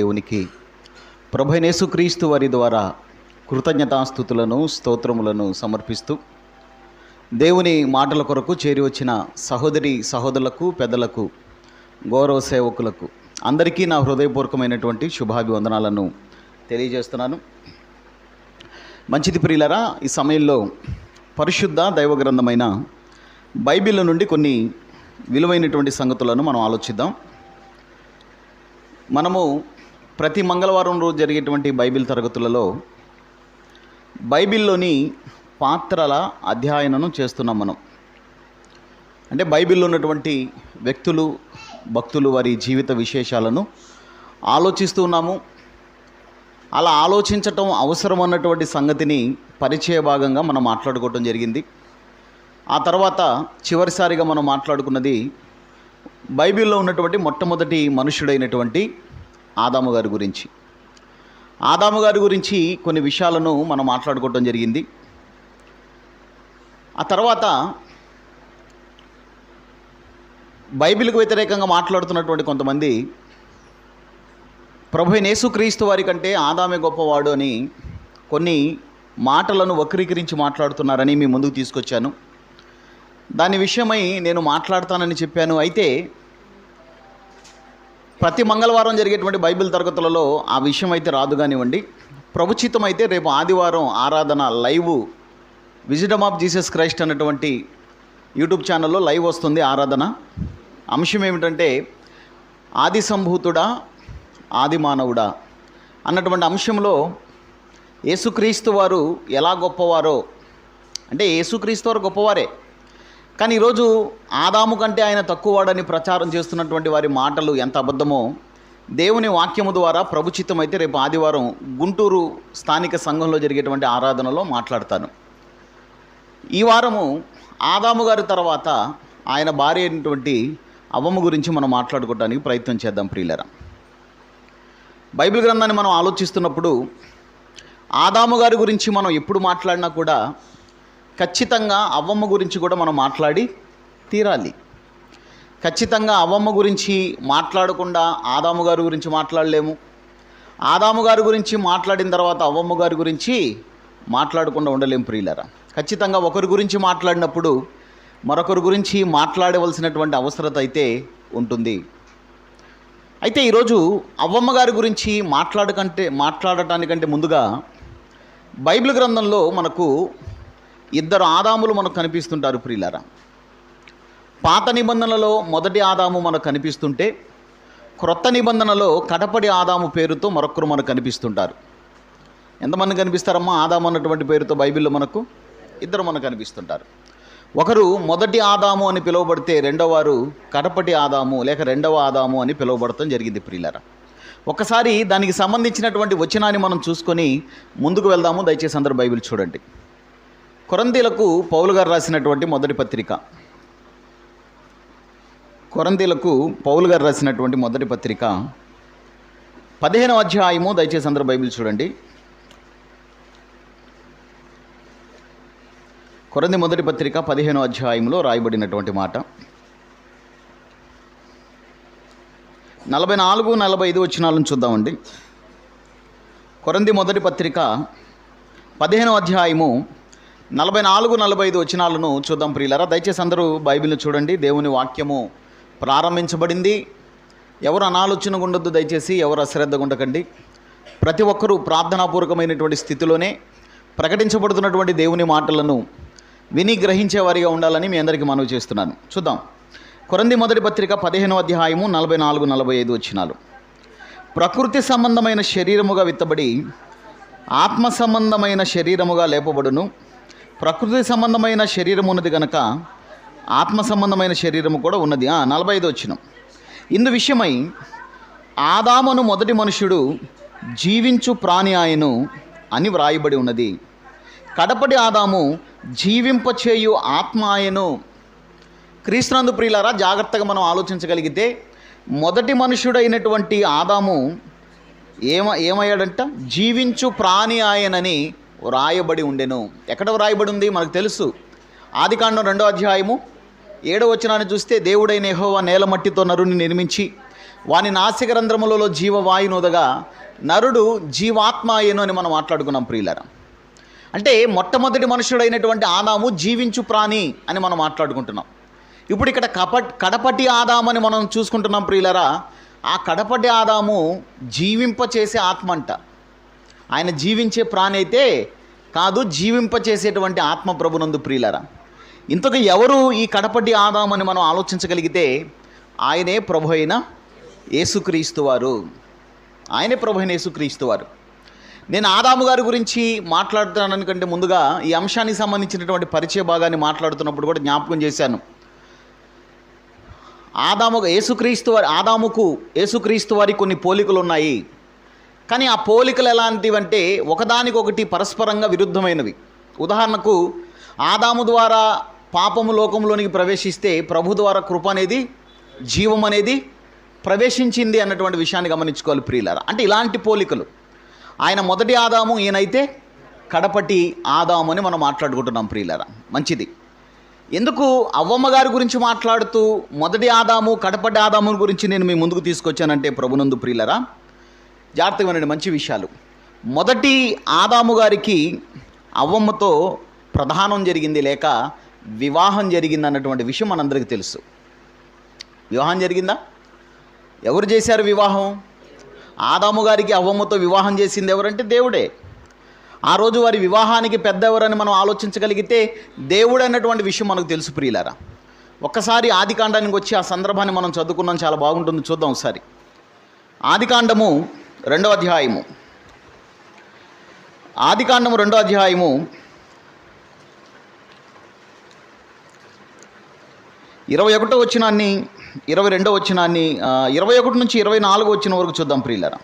దేవునికి ప్రభువైన యేసుక్రీస్తు వారి ద్వారా కృతజ్ఞతాస్తుతులను స్తోత్రములను సమర్పిస్తూ దేవుని మాటల కొరకు చేరి వచ్చిన సహోదరి సహోదరులకు పెద్దలకు గౌరవ సేవకులకు అందరికీ నా హృదయపూర్వకమైనటువంటి శుభాభివందనాలను తెలియజేస్తున్నాను. మంచిది ప్రియులరా, ఈ సమయంలో పరిశుద్ధ దైవ గ్రంథమైన బైబిల్ నుండి కొన్ని విలువైనటువంటి సంగతులను మనం ఆలోచిద్దాం. మనము ప్రతి మంగళవారం రోజు జరిగేటువంటి బైబిల్ తరగతులలో బైబిల్లోని పాత్రల అధ్యయనం చేస్తున్నాం. మనం అంటే బైబిల్లో ఉన్నటువంటి వ్యక్తులు, భక్తులు, వారి జీవిత విశేషాలను ఆలోచిస్తూ ఉన్నాము. అలా ఆలోచించటం అవసరం అన్నటువంటి సంగతిని పరిచయ భాగంగా మనం మాట్లాడుకోవటం జరిగింది. ఆ తర్వాత చివరిసారిగా మనం మాట్లాడుకున్నది బైబిల్లో ఉన్నటువంటి మొట్టమొదటి మనుషుడైనటువంటి ఆదాము గారి గురించి. ఆదాము గారి గురించి కొన్ని విషయాలను మనం మాట్లాడుకోవటం జరిగింది. ఆ తర్వాత బైబిల్కు వ్యతిరేకంగా మాట్లాడుతున్నటువంటి కొంతమంది ప్రభువైన యేసుక్రీస్తు వారి కంటే ఆదామే గొప్పవాడు అని కొన్ని మాటలను వక్రీకరించి మాట్లాడుతున్నారని మీ ముందుకు తీసుకొచ్చాను. దాని విషయమై నేను మాట్లాడతానని చెప్పాను. అయితే ప్రతి మంగళవారం జరిగేటువంటి బైబిల్ తరగతులలో ఆ విషయం అయితే రాదు కానివ్వండి. ప్రభుచితం అయితే రేపు ఆదివారం ఆరాధన live wisdom of Jesus Christ అన్నటువంటి యూట్యూబ్ ఛానల్లో లైవ్ వస్తుంది ఆరాధన. అంశం ఏమిటంటే ఆది సంభూతుడా ఆది మానవుడా అన్నటువంటి అంశంలో యేసుక్రీస్తు వారు ఎలా గొప్పవారో, అంటే యేసుక్రీస్తు వారు గొప్పవారే, కానీ ఈరోజు ఆదాము కంటే ఆయన తక్కువవాడని ప్రచారం చేస్తున్నటువంటి వారి మాటలు ఎంత అబద్ధమో దేవుని వాక్యము ద్వారా ప్రభుచితం అయితే రేపు ఆదివారం గుంటూరు స్థానిక సంఘంలో జరిగేటువంటి ఆరాధనలో మాట్లాడతాను. ఈ వారము ఆదాము గారి తర్వాత ఆయన భార్య అయినటువంటి అవ్వమ్మ గురించి మనం మాట్లాడుకోవడానికి ప్రయత్నం చేద్దాం. ప్రియులరా, బైబిల్ గ్రంథాన్ని మనం ఆలోచిస్తున్నప్పుడు ఆదాము గారి గురించి మనం ఎప్పుడు మాట్లాడినా కూడా ఖచ్చితంగా అవ్వమ్మ గురించి కూడా మనం మాట్లాడి తీరాలి. ఖచ్చితంగా అవ్వమ్మ గురించి మాట్లాడకుండా ఆదాము గారి గురించి మాట్లాడలేము. ఆదాము గారి గురించి మాట్లాడిన తర్వాత అవ్వమ్మ గారి గురించి మాట్లాడకుండా ఉండలేము. ప్రియులరా, ఖచ్చితంగా ఒకరి గురించి మాట్లాడినప్పుడు మరొకరి గురించి మాట్లాడవలసినటువంటి అవసరత అయితే ఉంటుంది. అయితే ఈరోజు అవ్వమ్మ గారి గురించి మాట్లాడటానికంటే ముందుగా బైబిల్ గ్రంథంలో మనకు ఇద్దరు ఆదాములు మనకు కనిపిస్తుంటారు. ప్రియులారా, పాత నిబంధనలో మొదటి ఆదాము మనకు కనిపిస్తుంటే క్రొత్త నిబంధనలో కడపడి ఆదాము పేరుతో మరొకరు మనకు కనిపిస్తుంటారు. ఎంతమంది కనిపిస్తారమ్మా? ఆదాము అన్నటువంటి పేరుతో బైబిల్లో మనకు ఇద్దరు మనకు కనిపిస్తుంటారు. ఒకరు మొదటి ఆదాము అని పిలువబడితే రెండోవారు కడపటి ఆదాము లేక రెండవ ఆదాము అని పిలువబడటం జరిగింది. ప్రియులారా, ఒకసారి దానికి సంబంధించినటువంటి వచనాన్ని మనం చూసుకొని ముందుకు వెళ్దాము. దయచేసి అందరూ బైబిల్ చూడండి. కొరింథీయులకు పౌలు గారు రాసినటువంటి మొదటి పత్రిక, కొరింథీయులకు పౌలు గారు రాసినటువంటి మొదటి పత్రిక 15వ అధ్యాయము. దయచేసి అందరూ బైబిల్ చూడండి. కొరింథీ మొదటి పత్రిక 15వ అధ్యాయంలో రాయబడినటువంటి మాట 44, 45 వచనాలను చూద్దామండి. కొరింథీ మొదటి పత్రిక 15వ అధ్యాయము 44, 45 వచనాలను చూద్దాం. ప్రియులారా, దయచేసి అందరూ బైబిల్ని చూడండి. దేవుని వాక్యము ప్రారంభించబడింది. ఎవరు అనాలోచనగా ఉండొద్దు, దయచేసి ఎవరు అశ్రద్ధగా ఉండకండి. ప్రతి ఒక్కరూ ప్రార్థనాపూర్వకమైనటువంటి స్థితిలోనే ప్రకటించబడుతున్నటువంటి దేవుని మాటలను విని గ్రహించే వారిగా ఉండాలని మీ అందరికీ మనవి చేస్తున్నాను. చూద్దాం. కొరింథీ మొదటి పత్రిక 15వ అధ్యాయము 44, 45 వచనాలు. ప్రకృతి సంబంధమైన శరీరముగా విత్తబడి ఆత్మ సంబంధమైన శరీరముగా లేపబడును. ప్రకృతి సంబంధమైన శరీరం ఉన్నది కనుక ఆత్మ సంబంధమైన శరీరము కూడా ఉన్నది. 45 వచనం. ఇందు విషయమై ఆదామును మొదటి మనుష్యుడు జీవించు ప్రాణి ఆయను అని వ్రాయబడి ఉన్నది. కడపటి ఆదాము జీవింపచేయు ఆత్మ ఆయను. క్రీస్తునందు ప్రియులారా, జాగ్రత్తగా మనం ఆలోచించగలిగితే మొదటి మనుష్యుడైనటువంటి ఆదాము ఏమయ్యాడంట? జీవించు ప్రాణి ఆయనని వ్రాయబడి ఉండెను. ఎక్కడ వ్రాయబడి ఉంది మనకు తెలుసు. ఆదికాండం 2వ అధ్యాయము 7వ వచనాన్ని చూస్తే దేవుడైన యెహోవా నేల మట్టితో నరుని నిర్మించి వాని నాసికరంధ్రములలో జీవవాయునోదగా నరుడు జీవాత్మ అయ్యను అని మనం మాట్లాడుకున్నాం ప్రియులారా. అంటే మొట్టమొదటి మనుషుడైనటువంటి ఆదాము జీవించు ప్రాణి అని మనం మాట్లాడుకుంటున్నాం. ఇప్పుడు ఇక్కడ కడపటి ఆదాము అని మనం చూసుకుంటున్నాం ప్రియులారా. ఆ కడపటి ఆదాము జీవింపచేసే ఆత్మ అంట. ఆయన జీవించే ప్రాణి అయితే కాదు, జీవింపచేసేటువంటి ఆత్మ ప్రభునందు ప్రియులారా. ఇంతకు ఎవరు ఈ కడపటి ఆదాము అని మనం ఆలోచించగలిగితే ఆయనే ప్రభు అయిన యేసుక్రీస్తు వారు. ఆయనే ప్రభు అయిన యేసుక్రీస్తు వారు. నేను ఆదాము గారి గురించి మాట్లాడుతున్నానికంటే ముందుగా ఈ అంశానికి సంబంధించినటువంటి పరిచయ భాగాన్ని మాట్లాడుతున్నప్పుడు కూడా జ్ఞాపకం చేశాను. ఆదాముకు యేసుక్రీస్తు వారి కొన్ని పోలికలు ఉన్నాయి. కానీ ఆ పోలికలు ఎలాంటివంటే ఒకదానికొకటి పరస్పరంగా విరుద్ధమైనవి. ఉదాహరణకు ఆదాము ద్వారా పాపము లోకంలోనికి ప్రవేశిస్తే ప్రభు ద్వారా కృప అనేది, జీవం అనేది ప్రవేశించింది అన్నటువంటి విషయాన్ని గమనించుకోవాలి ప్రియులారా. అంటే ఇలాంటి పోలికలు. ఆయన మొదటి ఆదాము, ఈయనైతే కడపటి ఆదాము అని మనం మాట్లాడుకుంటున్నాం ప్రియులారా. మంచిది. ఎందుకు అవ్వమ్మ గారి గురించి మాట్లాడుతూ మొదటి ఆదాము కడపటి ఆదాము గురించి నేను మీ ముందుకు తీసుకొచ్చానంటే ప్రభునందు ప్రియులారా, జాగ్రత్తగా వినండి, మంచి విషయాలు. మొదటి ఆదాము గారికి అవ్వమ్మతో ప్రధానం జరిగింది లేక వివాహం జరిగింది అన్నటువంటి విషయం మనందరికీ తెలుసు. వివాహం జరిగిందా? ఎవరు చేశారు వివాహం? ఆదాము గారికి అవ్వమ్మతో వివాహం చేసింది ఎవరంటే దేవుడే. ఆ రోజు వారి వివాహానికి పెద్ద ఎవరని మనం ఆలోచించగలిగితే దేవుడు అన్నటువంటి విషయం మనకు తెలుసు ప్రియులారా. ఒక్కసారి ఆదికాండానికి వచ్చి ఆ సందర్భాన్ని మనం చదువుకున్నాం, చాలా బాగుంటుంది, చూద్దాం ఒకసారి. ఆదికాండము 2వ అధ్యాయము 21వ వచనాన్ని 22వ వచనాన్ని 21 నుంచి 24 వచ్చిన వరకు చూద్దాం ప్రియులారా.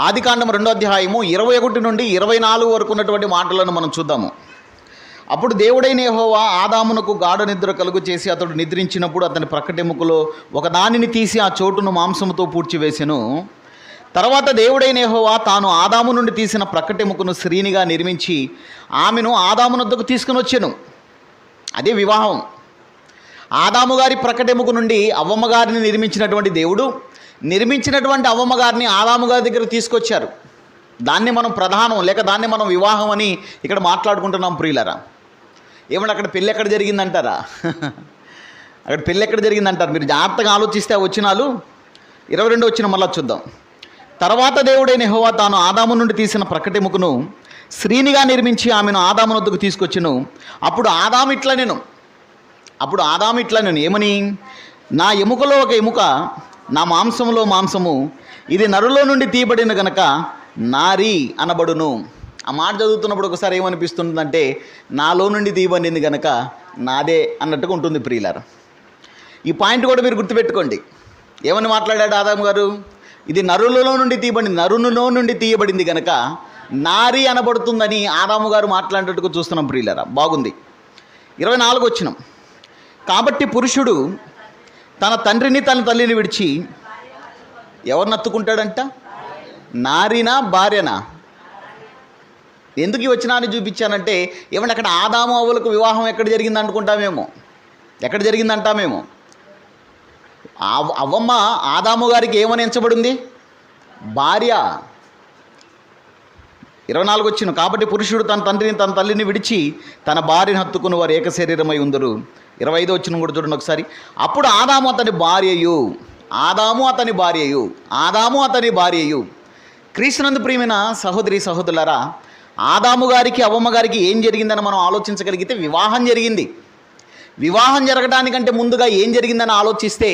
ఆదికాండము 2వ అధ్యాయము 21 నుండి 24 వరకు ఉన్నటువంటి మాటలను మనం చూద్దాము. అప్పుడు దేవుడైన యెహోవా ఆదామునకు గాఢ నిద్ర కలుగు చేసి అతడు నిద్రించినప్పుడు అతని ప్రక్కటెముకలో ఒక దానిని తీసి ఆ చోటును మాంసముతో పూడ్చివేసెను. తర్వాత దేవుడైన యెహోవా తాను ఆదాము నుండి తీసిన ప్రక్కటెముకను స్త్రీనిగా నిర్మించి ఆమెను ఆదామునొద్దకు తీసుకుని వచ్చెను. అదే వివాహం. ఆదాము గారి ప్రక్కటెముక నుండి అవ్వమ్మ గారిని నిర్మించినటువంటి దేవుడు నిర్మించినటువంటి అవ్వమ్మ గారిని ఆదాము గారి దగ్గరకు తీసుకొచ్చారు. దాన్ని మనం ప్రధానం లేక దాన్ని మనం వివాహం అని ఇక్కడ మాట్లాడుకుంటున్నాం ప్రియులరా. ఏమంటే అక్కడ పెళ్ళి ఎక్కడ జరిగిందంటారా? అక్కడ పెళ్ళి ఎక్కడ జరిగిందంటారు? మీరు జాగ్రత్తగా ఆలోచిస్తే ఆ వచనాలు 22 వచనం మళ్ళా చూద్దాం. తర్వాత దేవుడైన యెహోవా తాను ఆదాము నుండి తీసిన ప్రక్కటెముకను స్త్రీనిగా నిర్మించి ఆమెను ఆదామునొద్దకు తీసుకొచ్చెను. అప్పుడు ఆదాము ఇట్లా నేను ఏమని, నా ఎముకలో ఒక ఎముక, నా మాంసములో మాంసము, ఇది నరులో నుండి తీయబడిన గనక నారి అనబడును. ఆ మాట చదువుతున్నప్పుడు ఒకసారి ఏమనిపిస్తుందంటే నాలో నుండి తీయబడింది గనక నాదే అన్నట్టుగా ఉంటుంది ప్రియులారా. ఈ పాయింట్ కూడా మీరు గుర్తుపెట్టుకోండి. ఏమని మాట్లాడాడు ఆదాము గారు? ఇది నరులలో నుండి తీయబడింది గనక నారి అనబడుతుందని ఆదాము గారు మాట్లాడేటట్టుగా చూస్తున్నాం ప్రియులారా. బాగుంది. 24 వచనం. కాబట్టి పురుషుడు తన తండ్రిని తన తల్లిని విడిచి ఎవరిని హత్తుకుంటాడంట? నారినా భార్యనా? ఎందుకు ఈ వచనాన్ని చూపించానంటే ఏమంటే అక్కడ ఆదాము అవ్వలకు వివాహం ఎక్కడ జరిగింది అనుకుంటామేమో, ఎక్కడ జరిగిందంటామేమో. అవ్వమ్మ ఆదాము గారికి ఏమని ఎంచబడింది? భార్య. 24 వచనం. కాబట్టి పురుషుడు తన తండ్రిని తన తల్లిని విడిచి తన భార్యను హత్తుకుని వారు ఏక శరీరమై ఉందరు. 25 వచనం కూడా చూడండి ఒకసారి. అప్పుడు ఆదాము అతని భార్యయు. క్రీస్తునందు ప్రియమైన సహోదరి సహోదరులారా, ఆదాము గారికి అవ్వమ్మ గారికి ఏం జరిగిందని మనం ఆలోచించగలిగితే వివాహం జరిగింది. వివాహం జరగడానికంటే ముందుగా ఏం జరిగిందని ఆలోచిస్తే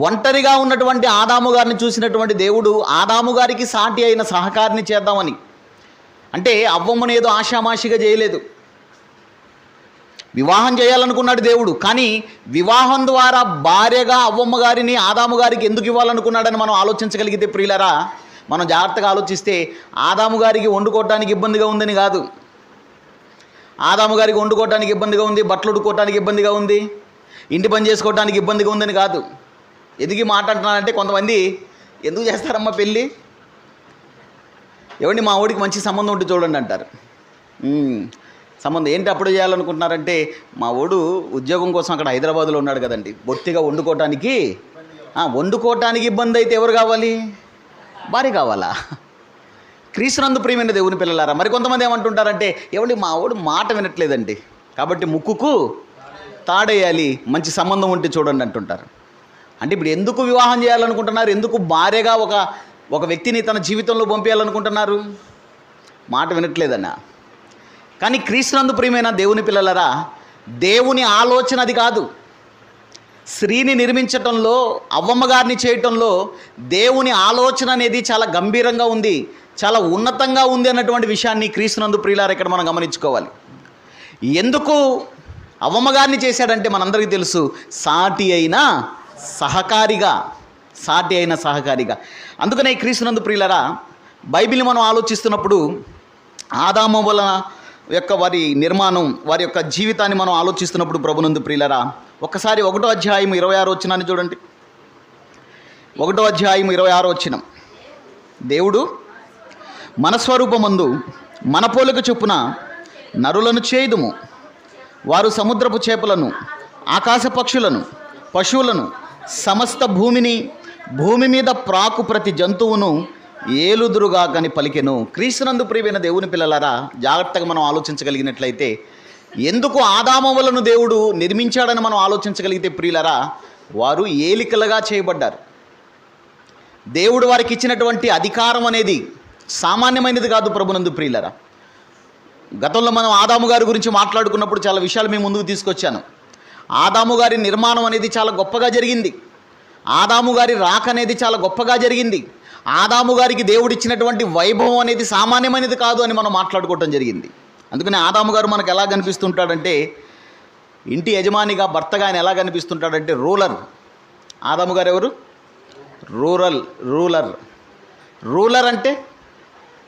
ఒంటరిగా ఉన్నటువంటి ఆదాము గారిని చూసినటువంటి దేవుడు ఆదాము గారికి సాటి అయిన సహకారిని చేద్దామని, అంటే అవ్వమ్మను ఏదో ఆషామాషిగా చేయలేదు. వివాహం చేయాలనుకున్నాడు దేవుడు. కానీ వివాహం ద్వారా భార్యగా అవ్వమ్మ గారిని ఆదాము గారికి ఎందుకు ఇవ్వాలనుకున్నాడని మనం ఆలోచించగలిగితే ప్రియులరా, మనం జాగ్రత్తగా ఆలోచిస్తే ఆదాము గారికి వండుకోవటానికి ఇబ్బందిగా ఉందని కాదు. ఆదాము గారికి వండుకోవటానికి ఇబ్బందిగా ఉంది, బట్టలు ఉడుకోవటానికి ఇబ్బందిగా ఉంది, ఇంటి పని చేసుకోవటానికి ఇబ్బందిగా ఉందని కాదు. ఎందుకు మాట అంటున్నానంటే కొంతమంది ఎందుకు చేస్తారమ్మా పెళ్ళి, ఏమండి మా ఊడికి మంచి సంబంధం ఉంటే చూడండి అంటారు. సంబంధం ఏంటి అప్పుడు చేయాలనుకుంటున్నారంటే మా ఊడు ఉద్యోగం కోసం అక్కడ హైదరాబాద్లో ఉన్నాడు కదండి, బొత్తిగా వండుకోవటానికి వండుకోవటానికి ఇబ్బంది అయితే ఎవరు కావాలి? భార్య కావాలా? క్రీస్తునందు ప్రియమైన దేవుని పిల్లలారా, మరి కొంతమంది ఏమంటుంటారంటే మా వాడు మాట వినట్లేదండి కాబట్టి ముక్కుకు తాడేయాలి, మంచి సంబంధం ఉంటే చూడండి అంటుంటారు. అంటే ఇప్పుడు ఎందుకు వివాహం చేయాలనుకుంటున్నారు? ఎందుకు భార్యగా ఒక వ్యక్తిని తన జీవితంలో పంపించాలనుకుంటున్నారు? మాట వినట్లేదన్నా. కానీ క్రీస్తునందు ప్రియమైన దేవుని పిల్లలారా, దేవుని ఆలోచన అది కాదు. స్త్రీని నిర్మించటంలో, అవ్వమ్మ గారిని చేయటంలో దేవుని ఆలోచన అనేది చాలా గంభీరంగా ఉంది, చాలా ఉన్నతంగా ఉంది అన్నటువంటి విషయాన్ని క్రీస్తునందు ప్రియులారా ఇక్కడ మనం గమనించుకోవాలి. ఎందుకు అవ్వమ్మ గారిని చేశాడంటే మనందరికీ తెలుసు, సాటి అయిన సహకారిగా. అందుకనే క్రీస్తునందు ప్రియులారా, బైబిల్ని మనం ఆలోచిస్తున్నప్పుడు ఆదాము వలన యొక్క వారి నిర్మాణం, వారి యొక్క జీవితాన్ని మనం ఆలోచిస్తున్నప్పుడు ప్రభునందు ప్రియులారా, ఒక్కసారి 1వ అధ్యాయం 26వ వచనాన్ని చూడండి. 1వ అధ్యాయం 26వ వచనం, దేవుడు మన స్వరూపమందు మన పోలిక చొప్పున నరులను చేయుదుము, వారు సముద్రపు చేపలను, ఆకాశ పక్షులను, పశువులను, సమస్త భూమి మీద ప్రాకు ప్రతి జంతువును ఏలుదురుగా కని పలికెను. క్రీస్తునందు ప్రియమైన దేవుని పిల్లలారా, జాగ్రత్తగా మనం ఆలోచించగలిగినట్లయితే, ఎందుకు ఆదామవ్వలను దేవుడు నిర్మించాడని మనం ఆలోచించగలిగితే ప్రియులారా, వారు ఏలికలుగా చేయబడ్డారు. దేవుడు వారికి ఇచ్చినటువంటి అధికారం అనేది సామాన్యమైనది కాదు ప్రభునందు ప్రియులారా. గతంలో మనం ఆదాము గారి గురించి మాట్లాడుకున్నప్పుడు చాలా విషయాలు మేము ముందుకు తీసుకొచ్చాను. ఆదాము గారి నిర్మాణం అనేది చాలా గొప్పగా జరిగింది. ఆదాము గారి రాక అనేది చాలా గొప్పగా జరిగింది. ఆదాము గారికి దేవుడిచ్చినటువంటి వైభవం అనేది సామాన్యమైనది కాదు అని మనం మాట్లాడుకోవటం జరిగింది. అందుకని ఆదాము గారు మనకు ఎలా కనిపిస్తుంటాడంటే, ఇంటి యజమానిగా, భర్తగా ఆయన ఎలా కనిపిస్తుంటాడంటే రూలర్. ఆదాము గారు ఎవరు? రూలర్ అంటే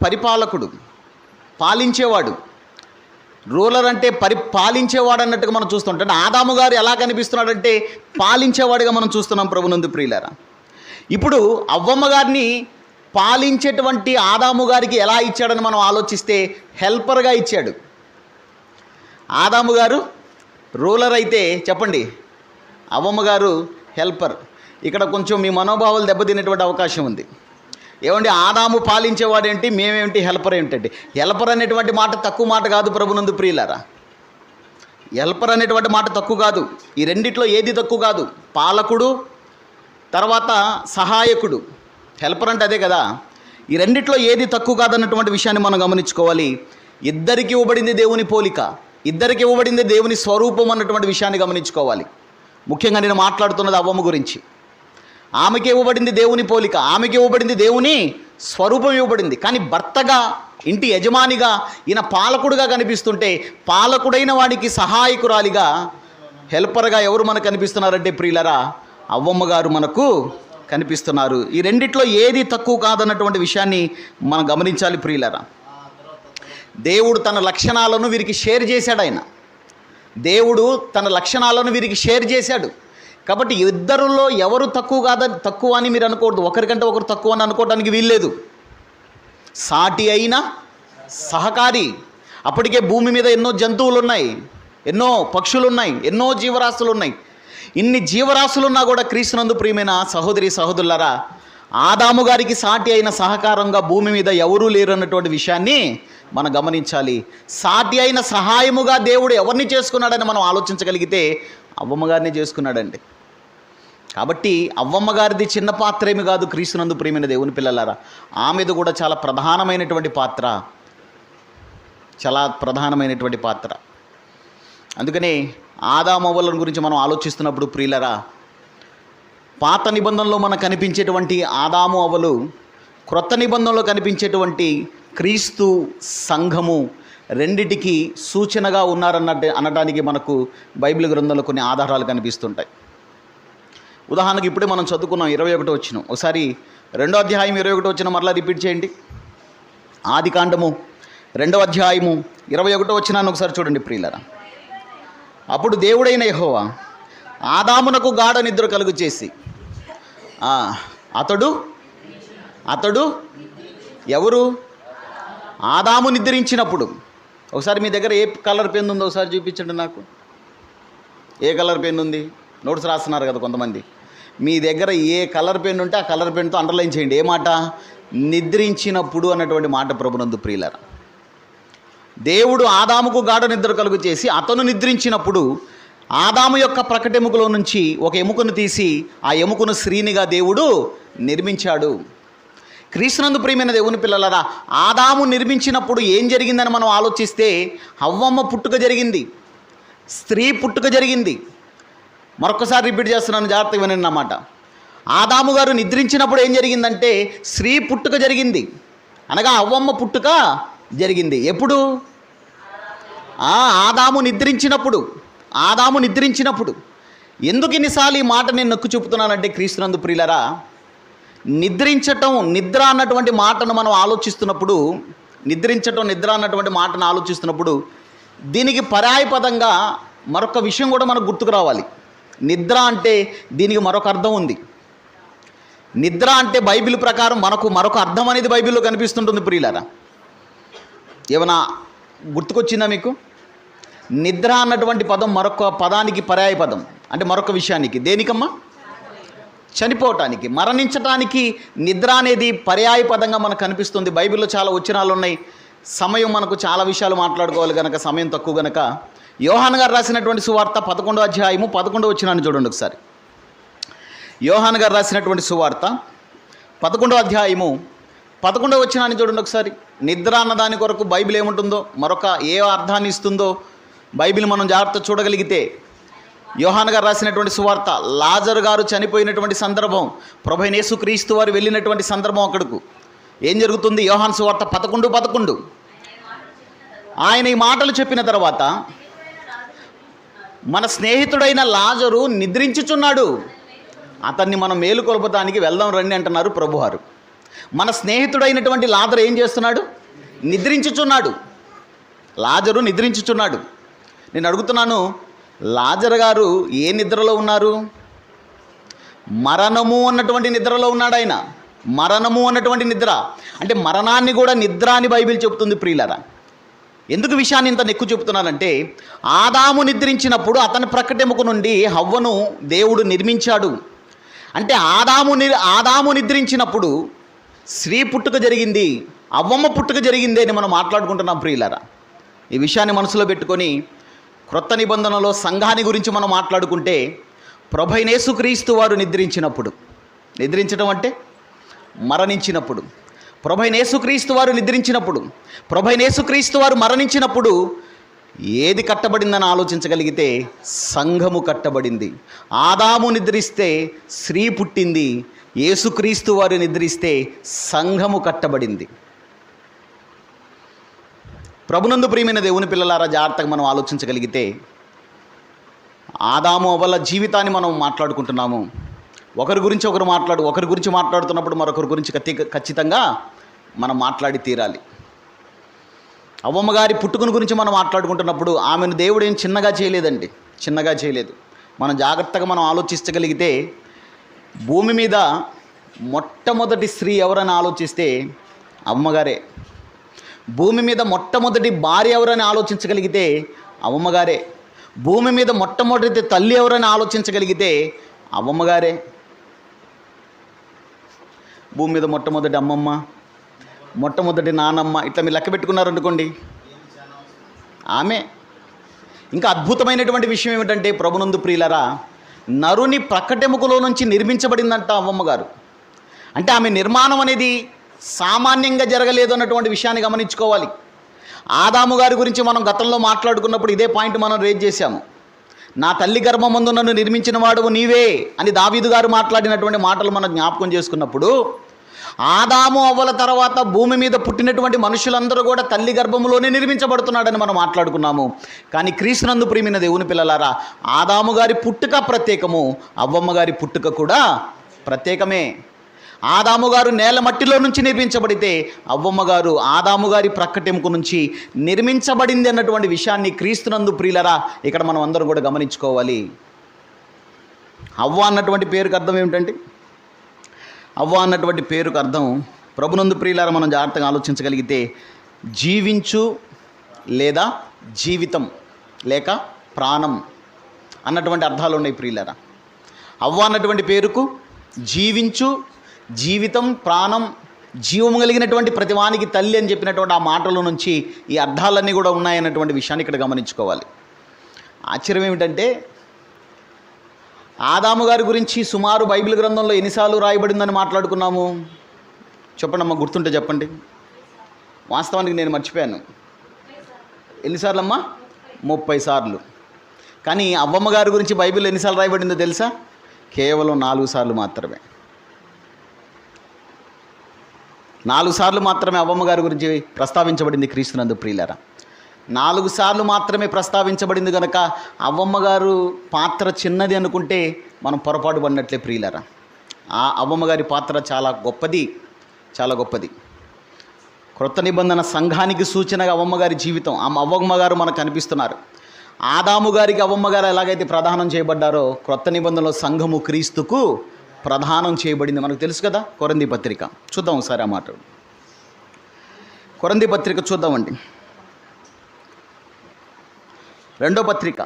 పరిపాలకుడు, పాలించేవాడు. రూలర్ అంటే పాలించేవాడు అన్నట్టుగా మనం చూస్తుంటాం. ఆదాము గారు ఎలా కనిపిస్తున్నాడంటే పాలించేవాడిగా మనం చూస్తున్నాం ప్రభునందు ప్రియులారా. ఇప్పుడు అవ్వమ్మ గారిని పాలించేటువంటి ఆదాము గారికి ఎలా ఇచ్చాడని మనం ఆలోచిస్తే హెల్పర్గా ఇచ్చాడు. ఆదాము గారు రూలర్ అయితే చెప్పండి, అవ్వమ్మ గారు హెల్పర్. ఇక్కడ కొంచెం మీ మనోభావాలు దెబ్బతినేటువంటి అవకాశం ఉంది. ఏమండి, ఆదాము పాలించేవాడేంటి, మేమేంటి, హెల్పర్ ఏంటండి? హెల్పర్ అనేటువంటి మాట తక్కువ మాట కాదు ప్రభునందు ప్రియులారా. హెల్పర్ అనేటువంటి మాట తక్కువ కాదు. ఈ రెండిట్లో ఏది తక్కువ కాదు. పాలకుడు, తర్వాత సహాయకుడు. హెల్పర్ అంటే అదే కదా. ఈ రెండిట్లో ఏది తక్కువ కాదన్నటువంటి విషయాన్ని మనం గమనించుకోవాలి. ఇద్దరికి ఇవ్వబడింది దేవుని పోలిక, ఇద్దరికి ఇవ్వబడింది దేవుని స్వరూపం అన్నటువంటి విషయాన్ని గమనించుకోవాలి. ముఖ్యంగా నేను మాట్లాడుతున్నది అవ్వమ్మ గురించి. ఆమెకి ఇవ్వబడింది దేవుని పోలిక, ఆమెకి ఇవ్వబడింది దేవుని స్వరూపం ఇవ్వబడింది. కానీ భర్తగా, ఇంటి యజమానిగా, ఈయన పాలకుడుగా కనిపిస్తుంటే, పాలకుడైన వాడికి సహాయకురాలిగా, హెల్పర్గా ఎవరు మనకు కనిపిస్తున్నారంటే ప్రియులరా, అవ్వమ్మ గారు మనకు కనిపిస్తున్నారు. ఈ రెండిట్లో ఏది తక్కువ కాదన్నటువంటి విషయాన్ని మనం గమనించాలి ప్రియులరా. దేవుడు తన లక్షణాలను వీరికి షేర్ చేశాడు. దేవుడు తన లక్షణాలను వీరికి షేర్ చేశాడు. కాబట్టి ఇద్దరులో ఎవరు తక్కువ అని మీరు అనుకోవద్దు. ఒకరికంటే ఒకరు తక్కువ అని అనుకోవడానికి వీల్లేదు. సాటి అయిన సహకారి. అప్పటికే భూమి మీద ఎన్నో జంతువులు ఉన్నాయి, ఎన్నో పక్షులు ఉన్నాయి, ఎన్నో జీవరాశులు ఉన్నాయి. ఇన్ని జీవరాశులున్నా కూడా క్రీస్తునందు ప్రియమైన సహోదరి సహోదరులారా, ఆదాము గారికి సాటి అయిన సహకారంగా భూమి మీద ఎవరూ లేరు అన్నటువంటి విషయాన్ని మనం గమనించాలి. సాటి అయిన సహాయముగా దేవుడు ఎవరిని చేసుకున్నాడని మనం ఆలోచించగలిగితే అవ్వమ్మ గారిని చేసుకున్నాడండి. కాబట్టి అవ్వమ్మ గారిది చిన్న పాత్ర ఏమి కాదు క్రీస్తునందు ప్రియమైన దేవుని పిల్లలారా. ఆమెది కూడా చాలా ప్రధానమైనటువంటి పాత్ర. అందుకని ఆదామవ్వల గురించి మనం ఆలోచిస్తున్నప్పుడు ప్రియులరా, పాత నిబంధనలో మనకు కనిపించేటువంటి ఆదాము అవ్వలు, క్రొత్త నిబంధనలో కనిపించేటువంటి క్రీస్తు సంఘము రెండిటికి సూచనగా అనడానికి మనకు బైబిల్ గ్రంథంలో కొన్ని ఆధారాలు కనిపిస్తుంటాయి. ఉదాహరణకు ఇప్పుడే మనం చదువుకున్నాం 21వ వచనం. ఒకసారి 2వ అధ్యాయం 21వ వచనం మరలా రిపీట్ చేయండి. ఆదికాండము 2వ అధ్యాయము 21వ వచనాన్ని ఒకసారి చూడండి ప్రియులరా. అప్పుడు దేవుడైన యెహోవా ఆదామునకు గాఢ నిద్ర కలుగు చేసి, అతడు ఎవరు? ఆదాము నిద్రించినప్పుడు. ఒకసారి మీ దగ్గర ఏ కలర్ పెన్ ఉందో ఒకసారి చూపించండి నాకు. ఏ కలర్ పెన్ ఉంది? నోట్స్ రాస్తున్నారు కదా కొంతమంది. మీ దగ్గర ఏ కలర్ పెన్ ఉంటే ఆ కలర్ పెన్తో అండర్లైన్ చేయండి. ఏ మాట? నిద్రించినప్పుడు అన్నటువంటి మాట ప్రభునందు ప్రియులారా. దేవుడు ఆదాముకు గాఢ నిద్ర కలుగు చేసి అతను నిద్రించినప్పుడు ఆదాము యొక్క ప్రకటెముకలో నుంచి ఒక ఎముకను తీసి ఆ ఎముకను స్త్రీనిగా దేవుడు నిర్మించాడు. క్రీస్తునందు ప్రియమైన దేవుని పిల్లలారా, ఆదాము నిర్మించినప్పుడు ఏం జరిగిందని మనం ఆలోచిస్తే హవ్వమ్మ పుట్టుక జరిగింది, స్త్రీ పుట్టుక జరిగింది. మరొకసారి రిపీట్ చేస్తున్నాను, జాగ్రత్తగా వినండి అన్నమాట. ఆదాము గారు నిద్రించినప్పుడు ఏం జరిగిందంటే స్త్రీ పుట్టుక జరిగింది, అనగా హవ్వమ్మ పుట్టుక జరిగింది. ఎప్పుడు? ఆదాము నిద్రించినప్పుడు. ఎందుకు ఇన్నిసార్లు ఈ మాట నేను నొక్కి చూపుతున్నానంటే క్రీస్తునందు ప్రియులరా, నిద్ర అన్నటువంటి మాటను మనం ఆలోచిస్తున్నప్పుడు, నిద్ర అన్నటువంటి మాటను ఆలోచిస్తున్నప్పుడు దీనికి పర్యాయపదంగా మరొక విషయం కూడా మనకు గుర్తుకు రావాలి. నిద్ర అంటే దీనికి మరొక అర్థం ఉంది. నిద్ర అంటే బైబిల్ ప్రకారం మరొక అర్థం అనేది బైబిల్లో కనిపిస్తుంటుంది ప్రియులారా. ఏమైనా గుర్తుకొచ్చిందా మీకు? నిద్ర అన్నటువంటి పదం మరొక పదానికి పర్యాయ పదం, అంటే మరొక విషయానికి. దేనికమ్మా? చనిపోవటానికి, మరణించటానికి నిద్ర అనేది పర్యాయ పదంగా మనకు కనిపిస్తుంది. బైబిల్లో చాలా వచనాలు ఉన్నాయి. సమయం మనకు చాలా విషయాలు మాట్లాడుకోవాలి కనుక సమయం తక్కువ కనుక యోహాను గారు రాసినటువంటి సువార్త 11వ అధ్యాయము 11వ వచనాన్ని చూడండి ఒకసారి. యోహాను గారు రాసినటువంటి సువార్త 11వ అధ్యాయము 11వ వచనాన్ని చూడండి ఒకసారి. నిద్ర అన్నదాని కొరకు బైబిల్ ఏముంటుందో, మరొక ఏ అర్థాన్ని ఇస్తుందో బైబిల్ మనం జాగ్రత్త చూడగలిగితే, యోహాను గారు రాసినటువంటి సువార్త, లాజరు గారు చనిపోయినటువంటి సందర్భం, ప్రభువైన యేసుక్రీస్తు వారు వెళ్ళినటువంటి సందర్భం అక్కడకు ఏం జరుగుతుంది? యోహాను సువార్త 11:11. ఆయన ఈ మాటలు చెప్పిన తర్వాత, మన స్నేహితుడైన లాజరు నిద్రించుచున్నాడు, అతన్ని మనం మేలుకొల్పడానికి వెళ్దాం రండి అంటున్నారు ప్రభువారు. మన స్నేహితుడైనటువంటి లాజరు ఏం చేస్తున్నాడు? నిద్రించుచున్నాడు. లాజరు నిద్రించుచున్నాడు. నేను అడుగుతున్నాను, లాజరు గారు ఏ నిద్రలో ఉన్నారు? మరణము అన్నటువంటి నిద్రలో ఉన్నాడు ఆయన. మరణము అన్నటువంటి నిద్ర అంటే మరణాన్ని కూడా నిద్ర అని బైబిల్ చెబుతుంది ప్రియులారా. ఎందుకు విషయాన్ని ఇంత నెక్కు చెబుతున్నానంటే, ఆదాము నిద్రించినప్పుడు అతని ప్రక్కటెముక నుండి హవ్వను దేవుడు నిర్మించాడు. అంటే ఆదాము నిద్రించినప్పుడు స్త్రీ పుట్టుక జరిగింది, అవ్వమ్మ పుట్టుక జరిగింది అని మనం మాట్లాడుకుంటున్నాం ప్రియులారా. ఈ విషయాన్ని మనసులో పెట్టుకొని క్రొత్త నిబంధనలో సంఘాన్ని గురించి మనం మాట్లాడుకుంటే, ప్రభువైన యేసుక్రీస్తు వారు నిద్రించడం అంటే మరణించినప్పుడు, ప్రభువైన యేసుక్రీస్తు వారు నిద్రించినప్పుడు, ప్రభువైన యేసుక్రీస్తు వారు మరణించినప్పుడు ఏది కట్టబడిందని ఆలోచించగలిగితే సంఘము కట్టబడింది. ఆదాము నిద్రిస్తే స్త్రీ పుట్టింది, యేసుక్రీస్తు వారు నిద్రిస్తే సంఘము కట్టబడింది. ప్రభునందు ప్రియమైన దేవుని పిల్లలారా, జాగ్రత్తగా మనం ఆలోచించగలిగితే, ఆదాము అవ్వల జీవితాన్ని మనం మాట్లాడుకుంటున్నాము. ఒకరి గురించి మాట్లాడుతున్నప్పుడు మరొకరి గురించి ఖచ్చితంగా మనం మాట్లాడి తీరాలి. అవ్వమ్మ గారి పుట్టుకను గురించి మనం మాట్లాడుకుంటున్నప్పుడు ఆమెను దేవుడు ఏం చిన్నగా చేయలేదు. మనం జాగ్రత్తగా మనం ఆలోచించగలిగితే, భూమి మీద మొట్టమొదటి స్త్రీ ఎవరని ఆలోచిస్తే అమ్మగారే. భూమి మీద మొట్టమొదటి భార్య ఎవరని ఆలోచించగలిగితే అమ్మగారే. భూమి మీద మొట్టమొదటి తల్లి ఎవరని ఆలోచించగలిగితే అమ్మగారే. భూమి మీద మొట్టమొదటి అమ్మమ్మ, మొట్టమొదటి నానమ్మ, ఇట్లా మీరు లెక్క పెట్టుకున్నారనుకోండి, ఆమె. ఇంకా అద్భుతమైనటువంటి విషయం ఏమిటంటే, ప్రభునందు ప్రియులరా, నరుని ప్రక్కటెముకలో నుంచి నిర్మించబడిందంట అవ్వమ్మ గారు. అంటే ఆమె నిర్మాణం అనేది సామాన్యంగా జరగలేదు అన్నటువంటి విషయాన్ని గమనించుకోవాలి. ఆదాము గారి గురించి మనం గతంలో మాట్లాడుకున్నప్పుడు ఇదే పాయింట్ మనం రేజ్ చేశాము. నా తల్లి గర్భమందు నన్ను నిర్మించిన వాడువు నీవే అని దావీదు గారు మాట్లాడినటువంటి మాటలు మనం జ్ఞాపకం చేసుకున్నప్పుడు, ఆదాము అవ్వల తర్వాత భూమి మీద పుట్టినటువంటి మనుషులందరూ కూడా తల్లి గర్భంలోనే నిర్మించబడుతున్నాడని మనం మాట్లాడుకున్నాము. కానీ క్రీస్తునందు ప్రియమైన దేవుని పిల్లలారా, ఆదాము గారి పుట్టుక ప్రత్యేకము, అవ్వమ్మ గారి పుట్టుక కూడా ప్రత్యేకమే. ఆదాము గారు నేల మట్టిలో నుంచి నిర్మించబడితే, అవ్వమ్మ గారు ఆదాము గారి ప్రక్కటెముక నుంచి నిర్మించబడింది అన్నటువంటి విషయాన్ని క్రీస్తునందు ప్రియులరా ఇక్కడ మనం అందరం కూడా గమనించుకోవాలి. అవ్వ అన్నటువంటి పేరుకు అర్థం ఏమిటంటే, అవ్వ అన్నటువంటి పేరుకు అర్థం, ప్రభునందు ప్రియులారా మనం జాగ్రత్తగా ఆలోచించగలిగితే, జీవించు లేదా జీవితం లేక ప్రాణం అన్నటువంటి అర్థాలు ఉన్నాయి ప్రియులారా. అవ్వ అన్నటువంటి పేరుకు జీవించు, జీవితం, ప్రాణం, జీవము కలిగినటువంటి ప్రతివానికి తల్లి అని చెప్పినటువంటి ఆ మాటల నుంచి ఈ అర్థాలన్నీ కూడా ఉన్నాయన్నటువంటి విషయాన్ని ఇక్కడ గమనించుకోవాలి. ఆశ్చర్యం ఏమిటంటే ఆదాము గారి గురించి సుమారు బైబిల్ గ్రంథంలో ఎన్నిసార్లు రాయబడిందని మాట్లాడుకున్నాము? చెప్పండి అమ్మ, గుర్తుంటే చెప్పండి. వాస్తవానికి నేను మర్చిపోయాను. ఎన్నిసార్లు అమ్మా? 30 సార్లు. కానీ అవ్వమ్మ గారి గురించి బైబిల్ ఎన్నిసార్లు రాయబడిందో తెలుసా? కేవలం 4 సార్లు మాత్రమే. 4 సార్లు మాత్రమే అవ్వమ్మ గారి గురించి ప్రస్తావించబడింది క్రీస్తునందు ప్రియులారా. 4 సార్లు మాత్రమే ప్రస్తావించబడింది కనుక అవ్వమ్మ గారు పాత్ర చిన్నది అనుకుంటే మనం పొరపాటు పడినట్లే ప్రియులారా. ఆ అవ్వమ్మ గారి పాత్ర చాలా గొప్పది, చాలా గొప్పది. క్రొత్త నిబంధన సంఘానికి సూచనగా అవ్వమ్మ గారి జీవితం, ఆ అవ్వమ్మ గారు మనకు కనిపిస్తున్నారు. ఆదాము గారికి అవ్వమ్మ గారు ఎలాగైతే ప్రదానం చేయబడ్డారో క్రొత్త నిబంధనలో సంఘము క్రీస్తుకు ప్రదానం చేయబడింది మనకు తెలుసు కదా. కొరింథీ పత్రిక చూద్దాం ఒకసారి ఆ మాట. కొరింథీ పత్రిక చూద్దామండి. 2వ పత్రిక,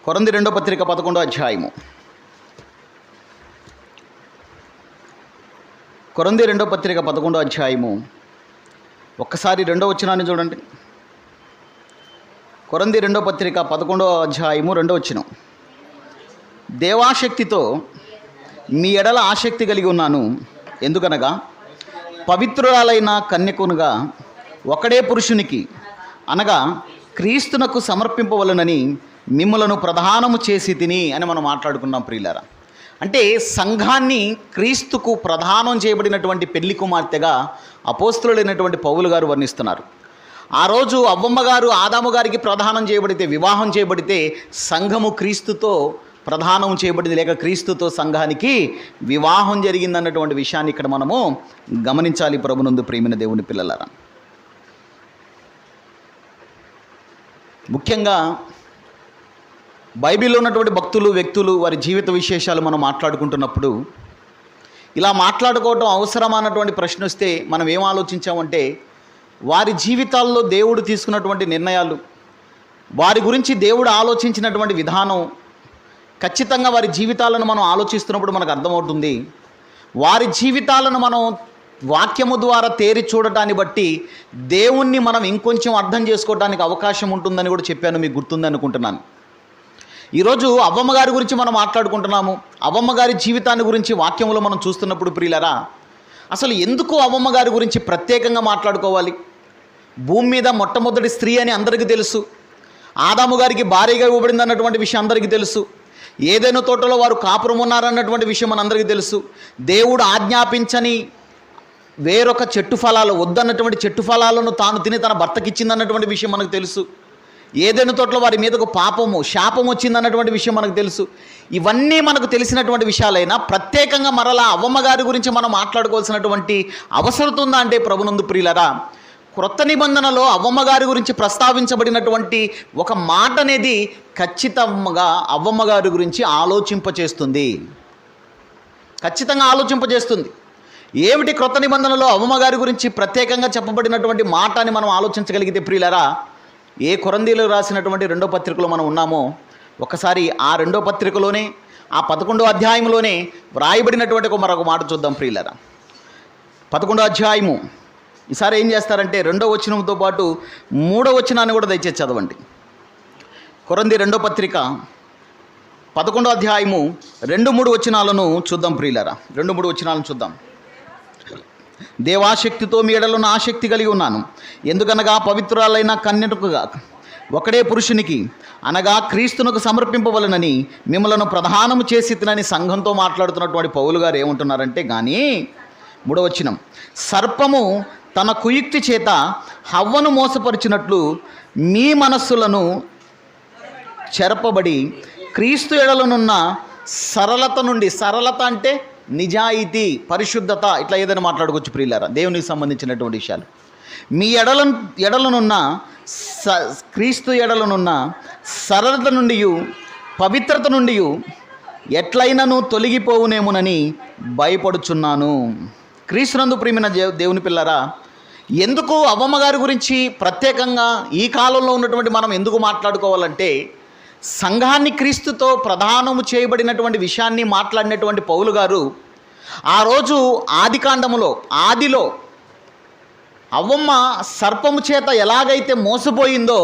కొరింథీ 2వ పత్రిక 11వ అధ్యాయము. కొరింథీ 2వ పత్రిక 11వ అధ్యాయము. ఒక్కసారి 2వ వచనాన్ని చూడండి. కొరింథీ 2వ పత్రిక 11వ అధ్యాయము 2వ వచనం. దేవాశక్తితో మీ ఎడల ఆసక్తి కలిగి ఉన్నాను, ఎందుకనగా పవిత్రురాలైన కన్యకునుగా ఒకడే పురుషునికి అనగా క్రీస్తునకు సమర్పింపవలనని మిమ్మలను ప్రధానము చేసి తిని అని మనం మాట్లాడుకున్నాం ప్రియులారా. అంటే సంఘాన్ని క్రీస్తుకు ప్రధానం చేయబడినటువంటి పెళ్లి కుమార్తెగా అపోస్తలుడైనటువంటి పౌలు గారు వర్ణిస్తున్నారు. ఆ రోజు అవ్వమ్మ గారు ఆదాము గారికి ప్రధానం చేయబడితే, వివాహం చేయబడితే సంఘము క్రీస్తుతో ప్రధానం చేయబడింది, లేక క్రీస్తుతో సంఘానికి వివాహం జరిగిందన్నటువంటి విషయాన్ని ఇక్కడ మనము గమనించాలి ప్రభునందు ప్రియమైన దేవుని పిల్లలారా. ముఖ్యంగా బైబిల్లో ఉన్నటువంటి భక్తులు, వ్యక్తులు, వారి జీవిత విశేషాలు మనం మాట్లాడుకుంటున్నప్పుడు ఇలా మాట్లాడుకోవటం అవసరమన్నటువంటి ప్రశ్న వస్తే మనం ఏం ఆలోచించామంటే వారి జీవితాల్లో దేవుడు తీసుకున్నటువంటి నిర్ణయాలు, వారి గురించి దేవుడు ఆలోచించినటువంటి విధానం, ఖచ్చితంగా వారి జీవితాలను మనం ఆలోచిస్తున్నప్పుడు మనకు అర్థమవుతుంది. వారి జీవితాలను మనం వాక్యము ద్వారా తేరి చూడటాన్ని బట్టి దేవుణ్ణి మనం ఇంకొంచెం అర్థం చేసుకోవడానికి అవకాశం ఉంటుందని కూడా చెప్పాను, మీకు గుర్తుంది అనుకుంటున్నాను. ఈరోజు అవ్వమ్మ గారి గురించి మనం మాట్లాడుకుంటున్నాము. అవ్వమ్మ గారి జీవితాన్ని గురించి వాక్యములో మనం చూస్తున్నప్పుడు ప్రియులరా, అసలు ఎందుకు అవ్వమ్మ గారి గురించి ప్రత్యేకంగా మాట్లాడుకోవాలి? భూమి మీద మొట్టమొదటి స్త్రీ అని అందరికీ తెలుసు. ఆదాము గారికి భార్యగా ఇవ్వబడింది అన్నటువంటి విషయం అందరికీ తెలుసు. ఏదైనా తోటలో వారు కాపురం ఉన్నారన్నటువంటి విషయం మనందరికీ తెలుసు. దేవుడు ఆజ్ఞాపించని వేరొక చెట్టు ఫలాలు, వద్దన్నటువంటి చెట్టు ఫలాలను తాను తిని తన భర్తకి ఇచ్చిందన్నటువంటి విషయం మనకు తెలుసు. ఏదైనా తోటలో వారి మీదకు పాపము, శాపం వచ్చిందన్నటువంటి విషయం మనకు తెలుసు. ఇవన్నీ మనకు తెలిసినటువంటి విషయాలైనా ప్రత్యేకంగా మరలా అవ్వమ్మ గారి గురించి మనం మాట్లాడుకోవాల్సినటువంటి అవసరం ఉందా అంటే ప్రభునందు ప్రియులరా, క్రొత్త నిబంధనలో అవ్వమ్మ గారి గురించి ప్రస్తావించబడినటువంటి ఒక మాట అనేది ఖచ్చితంగా అవ్వమ్మ గారి గురించి ఆలోచింపచేస్తుంది, ఖచ్చితంగా ఆలోచింపజేస్తుంది. ఏమిటి క్రొత్త నిబంధనలో అవ్వమ్మ గారి గురించి ప్రత్యేకంగా చెప్పబడినటువంటి మాట అని మనం ఆలోచించగలిగితే ప్రియులరా, ఏ కొరంథీలో రాసినటువంటి 2వ పత్రికలో మనం ఉన్నామో ఒకసారి ఆ 2వ పత్రికలోనే ఆ 11వ అధ్యాయంలోనే వ్రాయబడినటువంటి మరొక మాట చూద్దాం ప్రియులరా. 11వ అధ్యాయము ఈసారి ఏం చేస్తారంటే 2వ వచనంతో పాటు 3వ వచనాన్ని కూడా దయచేసి చదవండి. కొరంథీ 2వ పత్రిక 11వ అధ్యాయము 2-3 వచనాలను చూద్దాం ప్రియులరా. 2-3 వచనాలను చూద్దాం. దేవాశక్తితో మీ ఎడలను ఆసక్తి కలిగి ఉన్నాను, ఎందుకనగా పవిత్రురాలైన కన్యకుగా ఒకడే పురుషునికి అనగా క్రీస్తునకు సమర్పింపవలనని మిమ్మలను ప్రధానము చేసి తినని సంఘంతో మాట్లాడుతున్నటువంటి పౌలు గారు ఏమంటున్నారంటే, కానీ 3వ వచనం, సర్పము తన కుయుక్తి చేత హవ్వను మోసపరిచినట్లు మీ మనస్సులను చెరపబడి క్రీస్తు ఎడలనున్న సరళత నుండి, సరళత అంటే నిజాయితీ, పరిశుద్ధత, ఇట్లా ఏదైనా మాట్లాడుకోవచ్చు ప్రియులారా, దేవునికి సంబంధించినటువంటి విషయాలు. మీ ఎడలనున్న క్రీస్తు ఎడలనున్న సరళత నుండి, పవిత్రత నుండి ఎట్లయినను తొలగిపోవునేమోనని భయపడుచున్నాను. క్రీస్తునందు ప్రియమైన దేవుని పిల్లరా, ఎందుకు అవ్వమ్మ గారి గురించి ప్రత్యేకంగా ఈ కాలంలో ఉన్నటువంటి మనం ఎందుకు మాట్లాడుకోవాలంటే, సంఘాన్ని క్రీస్తుతో ప్రధానము చేయబడినటువంటి విషయాన్ని మాట్లాడినటువంటి పౌలు గారు ఆ రోజు ఆదిలో అవ్వమ్మ సర్పము చేత ఎలాగైతే మోసపోయిందో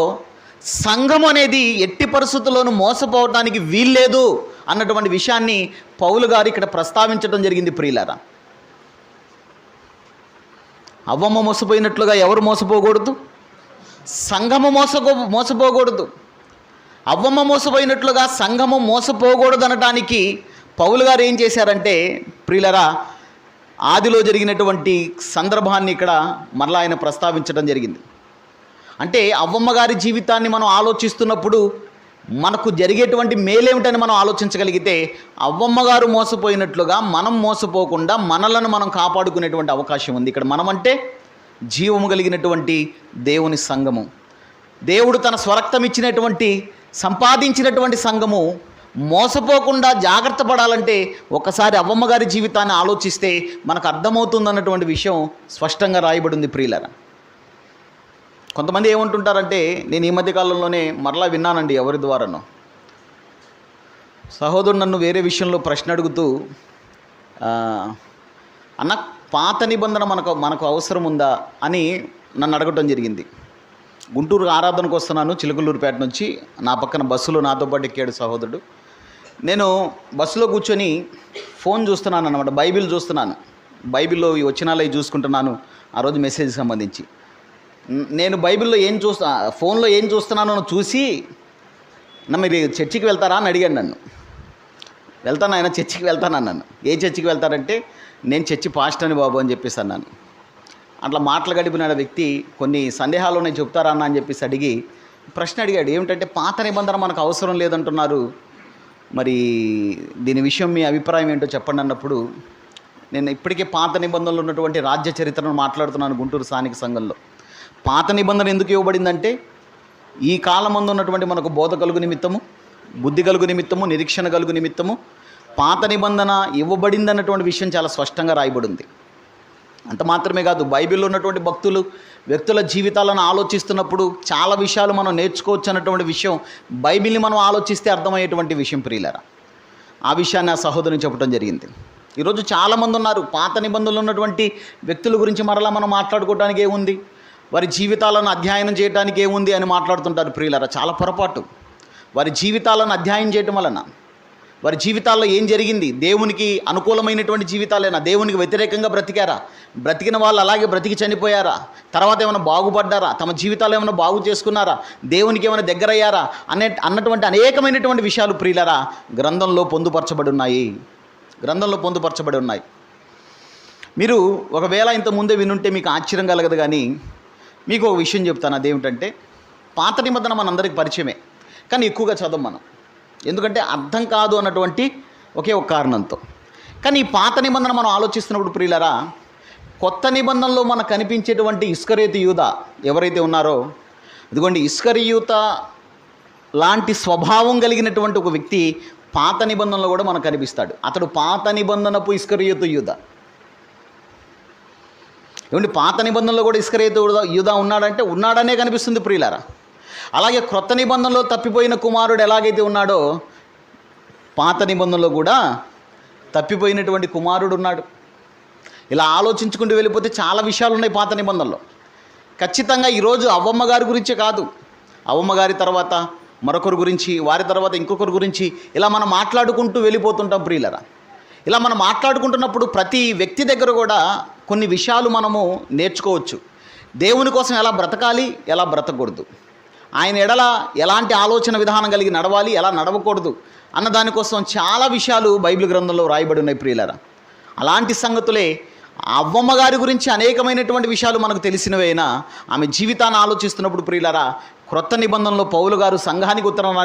సంఘం అనేది ఎట్టి పరిస్థితుల్లోనూ మోసపోవడానికి వీల్లేదు అన్నటువంటి విషయాన్ని పౌలు గారు ఇక్కడ ప్రస్తావించడం జరిగింది. ప్రియులారా, అవ్వమ్మ మోసపోయినట్లుగా ఎవరు మోసపోకూడదు? సంఘము మోసపోకూడదు. అవ్వమ్మ మోసపోయినట్లుగా సంఘము మోసపోకూడదు అనడానికి పౌలు గారు ఏం చేశారంటే, ప్రియులారా, ఆదిలో జరిగినటువంటి సందర్భాన్ని ఇక్కడ మరలా ఆయన ప్రస్తావించడం జరిగింది. అంటే అవ్వమ్మ గారి జీవితాన్ని మనం ఆలోచిస్తున్నప్పుడు మనకు జరిగేటువంటి మేలేమిటని మనం ఆలోచించగలిగితే, అవ్వమ్మ గారు మోసపోయినట్లుగా మనం మోసపోకుండా మనలను మనం కాపాడుకునేటువంటి అవకాశం ఉంది. ఇక్కడ మనం అంటే జీవము కలిగినటువంటి దేవుని సంఘము, దేవుడు తన స్వరక్తం ఇచ్చినటువంటి సంపాదించినటువంటి సంఘము మోసపోకుండా జాగ్రత్త పడాలంటే ఒకసారి అవ్వమ్మ గారి జీవితాన్ని ఆలోచిస్తే మనకు అర్థమవుతుందన్నటువంటి విషయం స్పష్టంగా రాయబడింది. ప్రియులారా, కొంతమంది ఏమంటుంటారంటే, నేను ఈ మధ్యకాలంలోనే మరలా విన్నానండి ఎవరి ద్వారానో, సహోదరుడు నన్ను వేరే విషయంలో ప్రశ్న అడుగుతూ, అన్న పాత నిబంధన మనకు అవసరం ఉందా అని నన్ను అడగటం జరిగింది. గుంటూరు ఆరాధనకు వస్తున్నాను చిలుకలూరుపేట నుంచి. నా పక్కన బస్సులో నాతో పాటు ఎక్కాడు సహోదరుడు. నేను బస్సులో కూర్చొని ఫోన్ చూస్తున్నాను అన్నమాట, బైబిల్ చూస్తున్నాను. బైబిల్లో ఈ వచనాలు చూసుకుంటున్నాను ఆ రోజు మెసేజ్ సంబంధించి. నేను బైబిల్లో ఫోన్లో ఏం చూస్తున్నానో చూసి, మీరు చర్చికి వెళ్తారా అని అడిగాడు నన్ను. వెళ్తాను ఆయన, చర్చికి వెళ్తాను అన్నాను. ఏ చర్చికి వెళ్తారంటే, నేను చర్చి పాస్టర్ని బాబు అని చెప్పేసి అన్నాను. అట్లా మాటలు గడిపిన వ్యక్తి కొన్ని సందేహాలు ఉన్నాయి, చెప్తారా అన్న అని చెప్పేసి అడిగి ప్రశ్న అడిగాడు. ఏమిటంటే, పాత నిబంధన మనకు అవసరం లేదంటున్నారు, మరి దీని విషయం మీ అభిప్రాయం ఏంటో చెప్పండి అన్నప్పుడు, నేను ఇప్పటికే పాత నిబంధనలు ఉన్నటువంటి రాజ్య చరిత్రను మాట్లాడుతున్నాను గుంటూరు స్థానిక సంఘంలో. పాత నిబంధన ఎందుకు ఇవ్వబడిందంటే, ఈ కాలమందు ఉన్నటువంటి మనకు బోధ కలుగు నిమిత్తము, బుద్ధి కలుగు నిమిత్తము, నిరీక్షణ కలుగు నిమిత్తము పాత నిబంధన ఇవ్వబడింది అన్నటువంటి విషయం చాలా స్పష్టంగా రాయబడింది. అంత మాత్రమే కాదు, బైబిల్లో ఉన్నటువంటి వ్యక్తుల జీవితాలను ఆలోచిస్తున్నప్పుడు చాలా విషయాలు మనం నేర్చుకోవచ్చు అన్నటువంటి విషయం బైబిల్ని మనం ఆలోచిస్తే అర్థమయ్యేటువంటి విషయం. ప్రియులారా, ఆ విషయాన్ని ఆ సహోదరుని చెప్పడం జరిగింది. ఈరోజు చాలామంది ఉన్నారు, పాత నిబంధనలు ఉన్నటువంటి వ్యక్తుల గురించి మరలా మనం మాట్లాడుకోవడానికి ఏముంది, వారి జీవితాలను అధ్యయనం చేయడానికి ఏముంది అని మాట్లాడుతుంటారు. ప్రియులారా, చాలా పొరపాటు. వారి జీవితాలను అధ్యయనం చేయటం వలన వారి జీవితాల్లో ఏం జరిగింది, దేవునికి అనుకూలమైనటువంటి జీవితాలేనా, దేవునికి వ్యతిరేకంగా బ్రతికారా, బ్రతికిన వాళ్ళు అలాగే బ్రతికి చనిపోయారా, తర్వాత ఏమైనా బాగుపడ్డారా, తమ జీవితాలు ఏమైనా బాగు చేసుకున్నారా, దేవునికి ఏమైనా దగ్గరయ్యారా అన్నటువంటి అనేకమైనటువంటి విషయాలు ప్రియులారా గ్రంథంలో పొందుపరచబడి ఉన్నాయి. మీరు ఒకవేళ ఇంత ముందే వినుంటే మీకు ఆశ్చర్యం కలగదు, కానీ మీకు ఒక విషయం చెప్తాను. అదేమిటంటే, పాత నిబంధన మనందరికీ పరిచయమే, కానీ ఎక్కువగా చదవం మనం, ఎందుకంటే అర్థం కాదు అన్నటువంటి ఒకే ఒక కారణంతో. కానీ ఈ పాత నిబంధన మనం ఆలోచిస్తున్నప్పుడు ప్రియులారా, కొత్త నిబంధనలో మనకు కనిపించేటువంటి ఇస్కరియోతు యూదా ఎవరైతే ఉన్నారో, ఇదిగోండి ఇస్కరియోతు లాంటి స్వభావం కలిగినటువంటి ఒక వ్యక్తి పాత నిబంధనలో కూడా మనకు కనిపిస్తాడు. అతడు పాత నిబంధనపు ఇస్కరియోతు యూదా. ఏమంటే, పాత నిబంధనలో కూడా ఇస్కరియోతు యూదా ఉన్నాడనే కనిపిస్తుంది ప్రియులారా. అలాగే క్రొత్త నిబంధనలో తప్పిపోయిన కుమారుడు ఎలాగైతే ఉన్నాడో, పాత నిబంధనలో కూడా తప్పిపోయినటువంటి కుమారుడు ఉన్నాడు. ఇలా ఆలోచించుకుంటూ వెళ్ళిపోతే చాలా విషయాలు ఉన్నాయి పాత నిబంధనలో. ఖచ్చితంగా ఈరోజు అవ్వమ్మ గారి గురించే కాదు, అవ్వమ్మ గారి తర్వాత మరొకరి గురించి, వారి తర్వాత ఇంకొకరి గురించి ఇలా మనం మాట్లాడుకుంటూ వెళ్ళిపోతుంటాం ప్రియులరా. ఇలా మనం మాట్లాడుకుంటున్నప్పుడు ప్రతి వ్యక్తి దగ్గర కూడా కొన్ని విషయాలు మనము నేర్చుకోవచ్చు. దేవుని కోసం ఎలా బ్రతకాలి, ఎలా బ్రతకూడదు, ఆయన ఎడల ఎలాంటి ఆలోచన విధానం కలిగి నడవాలి, ఎలా నడవకూడదు అన్న దానికోసం చాలా విషయాలు బైబిల్ గ్రంథంలో రాయబడి ఉన్నాయి ప్రియులరా. అలాంటి సంగతులే అవ్వమ్మ గారి గురించి అనేకమైనటువంటి విషయాలు మనకు తెలిసినవైనా ఆమె జీవితాన్ని ఆలోచిస్తున్నప్పుడు ప్రియులరా, క్రొత్త నిబంధనలో పౌలు గారు సంఘానికి ఉత్తరం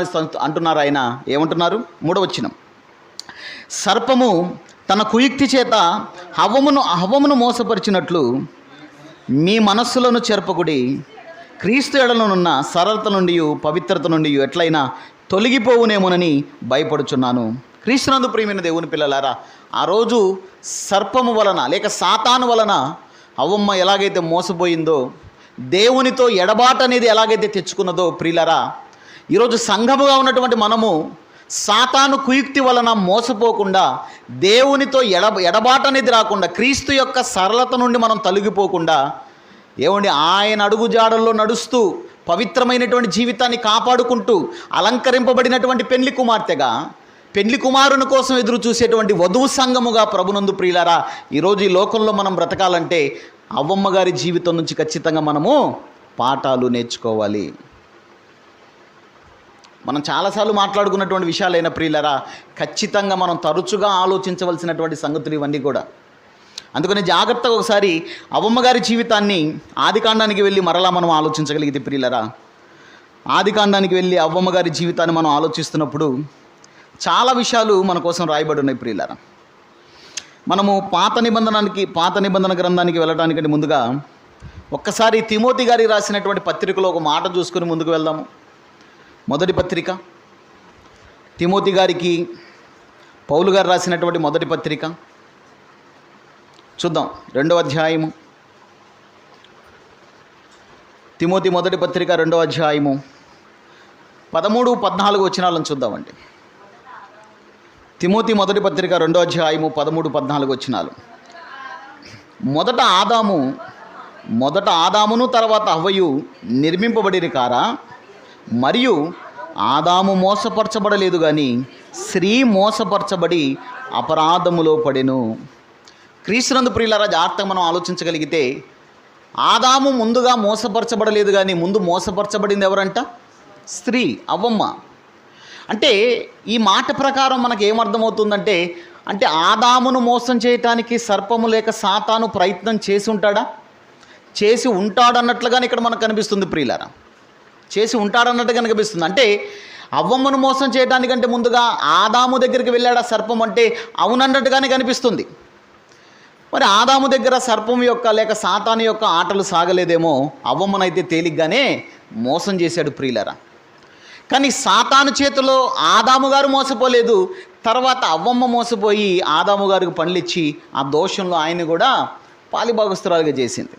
అంటున్నారు. ఆయన ఏమంటున్నారు? 3వ వచనం, సర్పము తన కుయుక్తి చేత హవ్వమును మోసపరిచినట్లు మీ మనస్సులను చెరపకుడి, క్రీస్తు ఎడలనున్న సరళత నుండి పవిత్రత నుండి ఎట్లయినా తొలగిపోవునేమోనని భయపడుచున్నాను. క్రీస్తునందు ప్రియమైన దేవుని పిల్లలారా, ఆ రోజు సర్పము వలన లేక సాతాను వలన అవ్వమ్మ ఎలాగైతే మోసపోయిందో, దేవునితో ఎడబాటు అనేది ఎలాగైతే తెచ్చుకున్నదో ప్రియులరా, ఈరోజు సంఘముగా ఉన్నటువంటి మనము సాతాను కుయుక్తి వలన మోసపోకుండా, దేవునితో ఎడబాటు అనేది రాకుండా, క్రీస్తు యొక్క సరళత నుండి మనం తొలగిపోకుండా, ఏమండి ఆయన అడుగుజాడల్లో నడుస్తూ పవిత్రమైనటువంటి జీవితాన్ని కాపాడుకుంటూ అలంకరింపబడినటువంటి పెండ్లి కుమార్తెగా, పెండ్లి కుమారుని కోసం ఎదురు చూసేటువంటి వధువు సంఘముగా ప్రభునందు ప్రియులారా, ఈరోజు ఈ లోకంలో మనం బ్రతకాలంటే అవ్వమ్మ గారి జీవితం నుంచి ఖచ్చితంగా మనము పాఠాలు నేర్చుకోవాలి. మనం చాలాసార్లు మాట్లాడుకున్నటువంటి విషయాలైన ప్రియులారా, ఖచ్చితంగా మనం తరచుగా ఆలోచించవలసినటువంటి సంగతులు ఇవన్నీ కూడా. అందుకని జాగ్రత్తగా ఒకసారి అవ్వమ్మ గారి జీవితాన్ని ఆదికాండానికి వెళ్ళి మరలా మనం ఆలోచించగలిగితే ప్రియులారా, ఆదికాండానికి వెళ్ళి అవ్వమ్మ గారి జీవితాన్ని మనం ఆలోచిస్తున్నప్పుడు చాలా విషయాలు మన కోసం రాయబడి ఉన్నాయి ప్రియులారా. మనము పాత నిబంధన గ్రంథానికి వెళ్ళడానికంటే ముందుగా ఒక్కసారి తిమోతి గారి రాసినటువంటి పత్రికలో ఒక మాట చూసుకొని ముందుకు వెళ్దాము. మొదటి పత్రిక, తిమోతి గారికి పౌలు గారు రాసినటువంటి మొదటి పత్రిక చూద్దాం. 2వ అధ్యాయము, తిమోతి మొదటి పత్రిక 2వ అధ్యాయము 13-14 వచనాలను చూద్దామండి. తిమోతి మొదటి పత్రిక 2వ అధ్యాయము 13-14 వచనాలు. మొదట ఆదామును తర్వాత హవ్వయు నిర్మింపబడిరి కారా? మరియు ఆదాము మోసపరచబడలేదు కానీ స్త్రీ మోసపరచబడి అపరాధములో పడెను. క్రీస్తునందు ప్రియులారా, జాగ్రత్తగా మనం ఆలోచించగలిగితే ఆదాము ముందుగా మోసపరచబడలేదు కానీ ముందు మోసపరచబడింది ఎవరంట? స్త్రీ, అవ్వమ్మ. అంటే ఈ మాట ప్రకారం మనకు ఏమర్థమవుతుందంటే, అంటే ఆదామును మోసం చేయటానికి సర్పము లేక సాతాను ప్రయత్నం చేసి ఉంటాడా? చేసి ఉంటాడన్నట్లుగానే ఇక్కడ మనకు కనిపిస్తుంది ప్రియులారా, చేసి ఉంటాడన్నట్టుగా కనిపిస్తుంది. అంటే అవ్వమ్మను మోసం చేయడానికంటే ముందుగా ఆదాము దగ్గరికి వెళ్ళాడా సర్పం అంటే? అవునన్నట్టుగానే కనిపిస్తుంది. మరి ఆదాము దగ్గర సర్పం యొక్క లేక సాతాను యొక్క ఆటలు సాగలేదేమో, అవ్వమ్మనైతే తేలిగ్గానే మోసం చేశాడు ప్రియులారా. కానీ సాతాను చేతిలో ఆదాము గారు మోసపోలేదు, తర్వాత అవ్వమ్మ మోసపోయి ఆదాము గారికి పనులిచ్చి ఆ దోషంలో ఆయన కూడా పాలిభాగస్తురాలుగా చేసింది.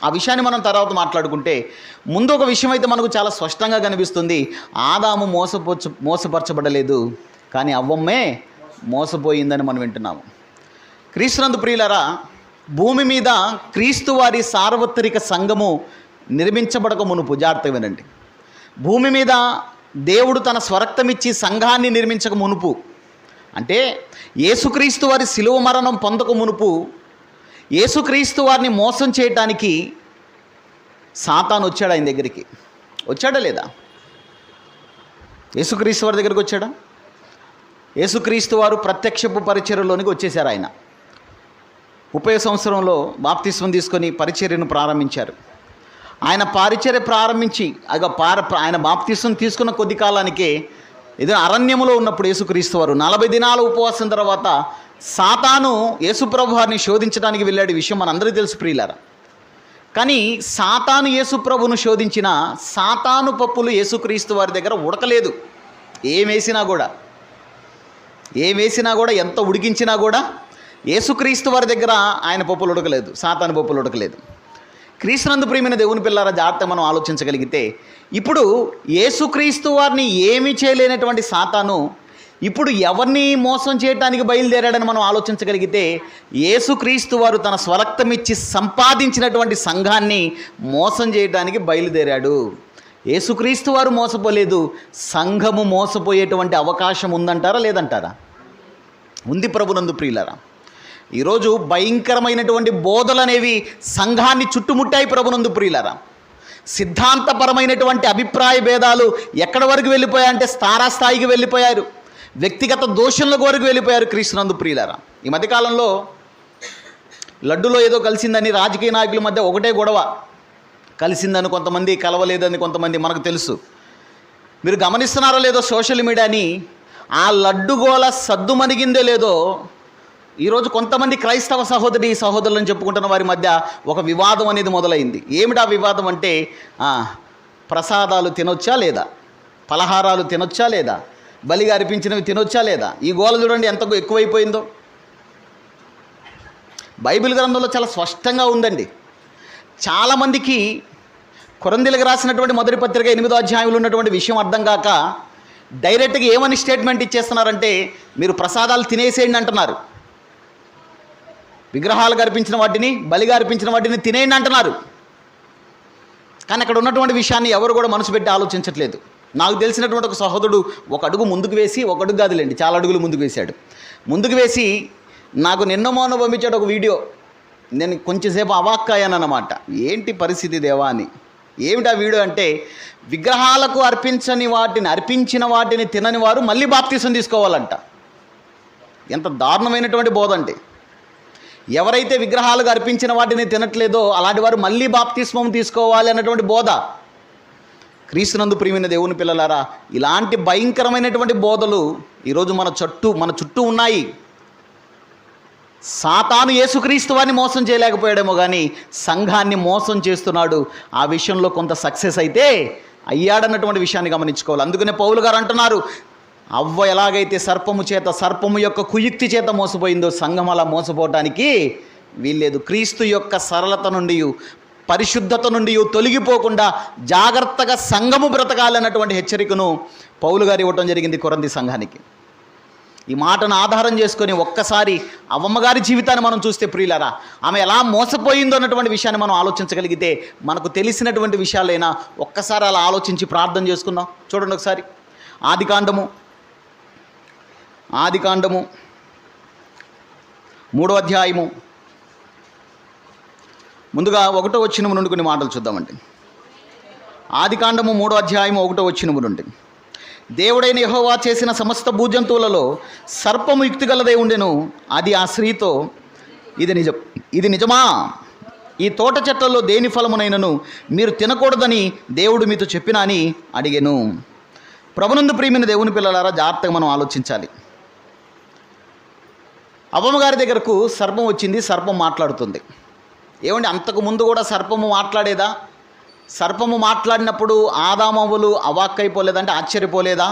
ఆ విషయాన్ని మనం తర్వాత మాట్లాడుకుంటే, ముందు ఒక విషయం అయితే మనకు చాలా స్పష్టంగా కనిపిస్తుంది. ఆదాము మోసపరచబడలేదు, కానీ అవ్వమ్మే మోసపోయిందని మనం వింటున్నాము. క్రీస్తునందు ప్రియులారా, భూమి మీద క్రీస్తు వారి సార్వత్రిక సంఘము నిర్మించబడక మునుపు, జాగ్రత్తగా వినండి, భూమి మీద దేవుడు తన స్వరక్తమిచ్చి సంఘాన్ని నిర్మించక మునుపు, అంటే యేసుక్రీస్తు వారి శిలువ మరణం పొందక మునుపు, యేసుక్రీస్తు వారిని మోసం చేయటానికి సాతాను వచ్చాడు ఆయన దగ్గరికి. వచ్చాడా లేదా? యేసుక్రీస్తు వారి దగ్గరికి వచ్చాడా? యేసుక్రీస్తు వారు ప్రత్యక్షపు పరిచర్యలోనికి వచ్చేసారు. ఆయన 30వ సంవత్సరంలో బాప్తిస్మం తీసుకొని పరిచర్యను ప్రారంభించారు. ఆయన పరిచర్య ప్రారంభించి ఆయన బాప్తిస్మం తీసుకున్న కొద్ది కాలానికే ఏదో అరణ్యములో ఉన్నప్పుడు యేసుక్రీస్తు వారు 40 దినాల ఉపవాసం తర్వాత సాతాను యేసుప్రభు వారిని శోధించడానికి వెళ్ళాడు. ఈ విషయం మనందరికీ తెలుసు ప్రియులారా. కానీ సాతాను యేసుప్రభును శోధించిన సాతాను పప్పులు యేసుక్రీస్తు వారి దగ్గర ఉడకలేదు. ఏం వేసినా కూడా ఎంత ఉడికించినా కూడా యేసుక్రీస్తు వారి దగ్గర ఆయన పప్పులు ఉడకలేదు, సాతాను పప్పులు ఉడకలేదు. క్రీస్తునందు ప్రియమైన దేవుని పిల్లారా, జాగ్రత్త మనం ఆలోచించగలిగితే, ఇప్పుడు యేసుక్రీస్తు వారిని ఏమీ చేయలేనటువంటి సాతాను ఇప్పుడు ఎవరిని మోసం చేయడానికి బయలుదేరాడని మనం ఆలోచించగలిగితే, యేసుక్రీస్తు వారు తన స్వరక్తమిచ్చి సంపాదించినటువంటి సంఘాన్ని మోసం చేయడానికి బయలుదేరాడు. యేసుక్రీస్తు వారు మోసపోలేదు, సంఘము మోసపోయేటువంటి అవకాశం ఉందంటారా లేదంటారా? ఉంది ప్రభునందు ప్రియులారా. ఈరోజు భయంకరమైనటువంటి బోధలు అనేవి సంఘాన్ని చుట్టుముట్టాయి ప్రభునందు ప్రియులారా. సిద్ధాంతపరమైనటువంటి అభిప్రాయ భేదాలు ఎక్కడి వరకు వెళ్ళిపోయాయంటే తారాస్థాయికి వెళ్ళిపోయారు. వ్యక్తిగత దోషంలో వరకు వెళ్ళిపోయారు క్రీస్తునందు ప్రియులారా. ఈ మధ్యకాలంలో లడ్డులో ఏదో కలిసిందని రాజకీయ నాయకుల మధ్య ఒకటే గొడవ. కలిసిందని కొంతమంది, కలవలేదని కొంతమంది, మనకు తెలుసు. మీరు గమనిస్తున్నారో లేదో సోషల్ మీడియాని, ఆ లడ్డు గోల సద్దు మణిగిందో లేదో, ఈరోజు కొంతమంది క్రైస్తవ సహోదరులను చెప్పుకుంటున్న వారి మధ్య ఒక వివాదం అనేది మొదలైంది. ఏమిటా వివాదం అంటే, ప్రసాదాలు తినొచ్చా లేదా, పలహారాలు తినొచ్చా లేదా, బలిగా అర్పించినవి తినొచ్చా లేదా. ఈ గోల చూడండి ఎంత ఎక్కువైపోయిందో. బైబిల్ గ్రంథంలో చాలా స్పష్టంగా ఉందండి. చాలామందికి కొరింథీయులకు రాసినటువంటి మొదటి పత్రిక 8వ అధ్యాయంలో ఉన్నటువంటి విషయం అర్థం కాక డైరెక్ట్గా ఏమని స్టేట్మెంట్ ఇచ్చేస్తున్నారంటే, మీరు ప్రసాదాలు తినేసేయండి అంటున్నారు. విగ్రహాలకు అర్పించిన వాటిని, బలిగా అర్పించిన వాటిని తినేయండి అంటున్నారు. కానీ అక్కడ ఉన్నటువంటి విషయాన్ని ఎవరు కూడా మనసు పెట్టి ఆలోచించట్లేదు. నాకు తెలిసినటువంటి ఒక సహోదరుడు ఒక అడుగు ముందుకు వేసి, ఒక అడుగు కాదులేండి, చాలా అడుగులు ముందుకు వేశాడు. ముందుకు వేసి నాకు నిన్న మౌన పంపించాడు ఒక వీడియో. నేను కొంచెంసేపు అవాక్కయ్యానన్నమాట. ఏంటి పరిస్థితి దేవా అని. ఏమిటి ఆ వీడియో అంటే, విగ్రహాలకు అర్పించిన వాటిని తినని వారు మళ్ళీ బాప్తీసం తీసుకోవాలంట. ఎంత దారుణమైనటువంటి బోధ అంటే, ఎవరైతే విగ్రహాలకు అర్పించిన వాటిని తినట్లేదో అలాంటి వారు మళ్ళీ బాప్తిస్మం తీసుకోవాలి అన్నటువంటి బోధ. క్రీస్తునందు ప్రియమైన దేవుని పిల్లలారా, ఇలాంటి భయంకరమైనటువంటి బోధలు ఈరోజు మన చుట్టూ ఉన్నాయి. సాతాను యేసుక్రీస్తు వారిని మోసం చేయలేకపోయాడేమో కానీ సంఘాన్ని మోసం చేస్తున్నాడు. ఆ విషయంలో కొంత సక్సెస్ అయితే అయ్యాడన్నటువంటి విషయాన్ని గమనించుకోవాలి. అందుకనే పౌలు గారు అంటున్నారు, అవ్వ ఎలాగైతే సర్పము యొక్క కుయుక్తి చేత మోసపోయిందో సంఘం అలా మోసపోవటానికి వీల్లేదు. క్రీస్తు యొక్క సరళత నుండి, పరిశుద్ధత నుండి తొలగిపోకుండా జాగ్రత్తగా సంఘము బ్రతకాలన్నటువంటి హెచ్చరికను పౌలు గారు ఇవ్వటం జరిగింది కొరింథీ సంఘానికి. ఈ మాటను ఆధారం చేసుకొని ఒక్కసారి అవ్వమ్మగారి జీవితాన్ని మనం చూస్తే ప్రియులారా, ఆమె ఎలా మోసపోయిందో అన్నటువంటి విషయాన్ని మనం ఆలోచించగలిగితే మనకు తెలిసినటువంటి విషయాలైనా ఒక్కసారి అలా ఆలోచించి ప్రార్థన చేసుకుందాం. చూడండి ఒకసారి ఆదికాండము 3వ అధ్యాయము ముందుగా 1వ వచనం నుండి కొన్ని మాటలు చూద్దామండి. ఆదికాండము 3వ అధ్యాయము 1వ వచనం నుండి, దేవుడైన యెహోవా చేసిన సమస్త భూజంతువులలో సర్పము యుక్తిగలదై ఉండెను. అది ఆ స్త్రీతో, ఇది నిజమా? ఈ తోట చెట్లలో దేని ఫలమునైనను మీరు తినకూడదని దేవుడు మీతో చెప్పినా అని అడిగెను. ప్రభునందు ప్రియమైన దేవుని పిల్లలారా, జాగ్రత్తగా మనం ఆలోచించాలి. అవ్వమ్మగారి దగ్గరకు సర్పం వచ్చింది, సర్పం మాట్లాడుతుంది. ఏమండి, అంతకుముందు కూడా సర్పము మాట్లాడేదా? సర్పము మాట్లాడినప్పుడు ఆదామవ్వలు అవాక్కైపోలేదంటే ఆశ్చర్యపోలేదా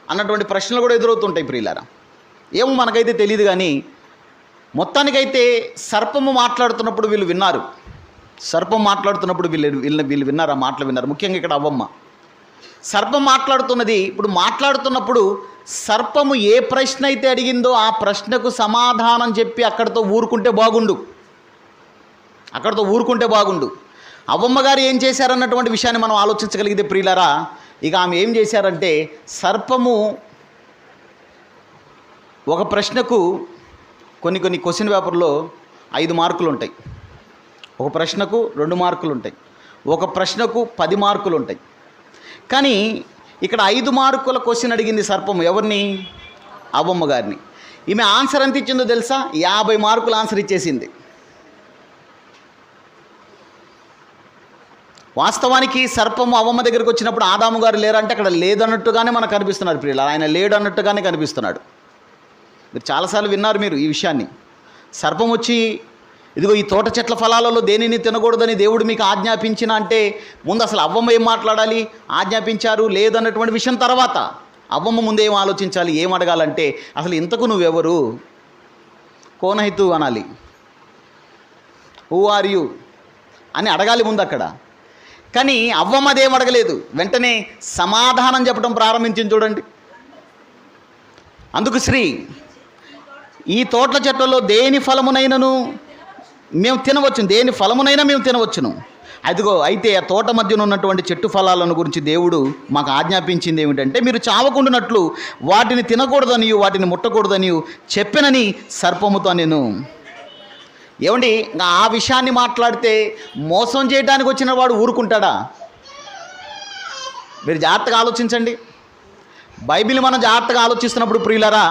అన్నటువంటి ప్రశ్నలు కూడా ఎదురవుతుంటాయి ప్రియులారా. ఏమో మనకైతే తెలియదు, కానీ మొత్తానికైతే సర్పము మాట్లాడుతున్నప్పుడు వీళ్ళు విన్నారు. సర్పం మాట్లాడుతున్నప్పుడు వీళ్ళు విన్నారు, ఆ మాటలు విన్నారు. ముఖ్యంగా ఇక్కడ అవ్వమ్మ సర్పం మాట్లాడుతున్నది. ఇప్పుడు మాట్లాడుతున్నప్పుడు సర్పము ఏ ప్రశ్న అయితే అడిగిందో ఆ ప్రశ్నకు సమాధానం చెప్పి అక్కడితో ఊరుకుంటే బాగుండు. అవ్వమ్మ గారు ఏం చేశారన్నటువంటి విషయాన్ని మనం ఆలోచించగలిగితే ప్రియులారా, ఇక ఆమె ఏం చేశారంటే, సర్పము ఒక ప్రశ్నకు కొన్ని క్వశ్చన్ పేపర్లో 5 మార్కులు ఉంటాయి, ఒక ప్రశ్నకు 2 మార్కులు ఉంటాయి, ఒక ప్రశ్నకు 10 మార్కులు ఉంటాయి. కానీ ఇక్కడ 5 మార్కుల క్వశ్చన్ అడిగింది సర్పము. ఎవరిని? అవ్వమ్మ గారిని. ఈమె ఆన్సర్ ఎంత ఇచ్చిందో తెలుసా? 50 మార్కులు ఆన్సర్ ఇచ్చేసింది. వాస్తవానికి సర్పము అవ్వమ్మ దగ్గరికి వచ్చినప్పుడు ఆదాము గారు లేరంటే అక్కడ లేదన్నట్టుగానే మనకు కనిపిస్తున్నారు ప్రియులు. ఆయన లేడు అన్నట్టుగానే కనిపిస్తున్నాడు. మీరు చాలాసార్లు విన్నారు మీరు ఈ విషయాన్ని. సర్పం వచ్చి, ఇదిగో ఈ తోట చెట్ల ఫలాలలో దేనిని తినకూడదని దేవుడు మీకు ఆజ్ఞాపించిన అంటే ముందు అసలు అవ్వమ్మ ఏం మాట్లాడాలి? ఆజ్ఞాపించారు లేదన్నటువంటి విషయం తర్వాత అవ్వమ్మ ముందు ఏం ఆలోచించాలి, ఏం అడగాలంటే అసలు ఇంతకు నువ్వెవరు, కోనహితు అనాలి, హూ ఆర్ యూ అని అడగాలి ముందు అక్కడ. కానీ అవ్వమ్మ అదేం అడగలేదు, వెంటనే సమాధానం చెప్పడం ప్రారంభించింది. చూడండి, అందుకు స్త్రీ, ఈ తోటల చెట్లలో దేని ఫలమునైనను మేము తినవచ్చును. అదిగో అయితే ఆ తోట మధ్యన ఉన్నటువంటి చెట్టు ఫలాలను గురించి దేవుడు మాకు ఆజ్ఞాపించింది ఏమిటంటే, మీరు చావకుండానట్లు వాటిని తినకూడదనియు వాటిని ముట్టకూడదనియు చెప్పినని సర్పముతో నేను. ఏమండి, ఆ విషయాన్ని మాట్లాడితే మోసం చేయడానికి వచ్చిన వాడు ఊరుకుంటాడా? మీరు జాగ్రత్తగా ఆలోచించండి. బైబిల్ మనం జాగ్రత్తగా ఆలోచిస్తున్నప్పుడు ప్రియులారా,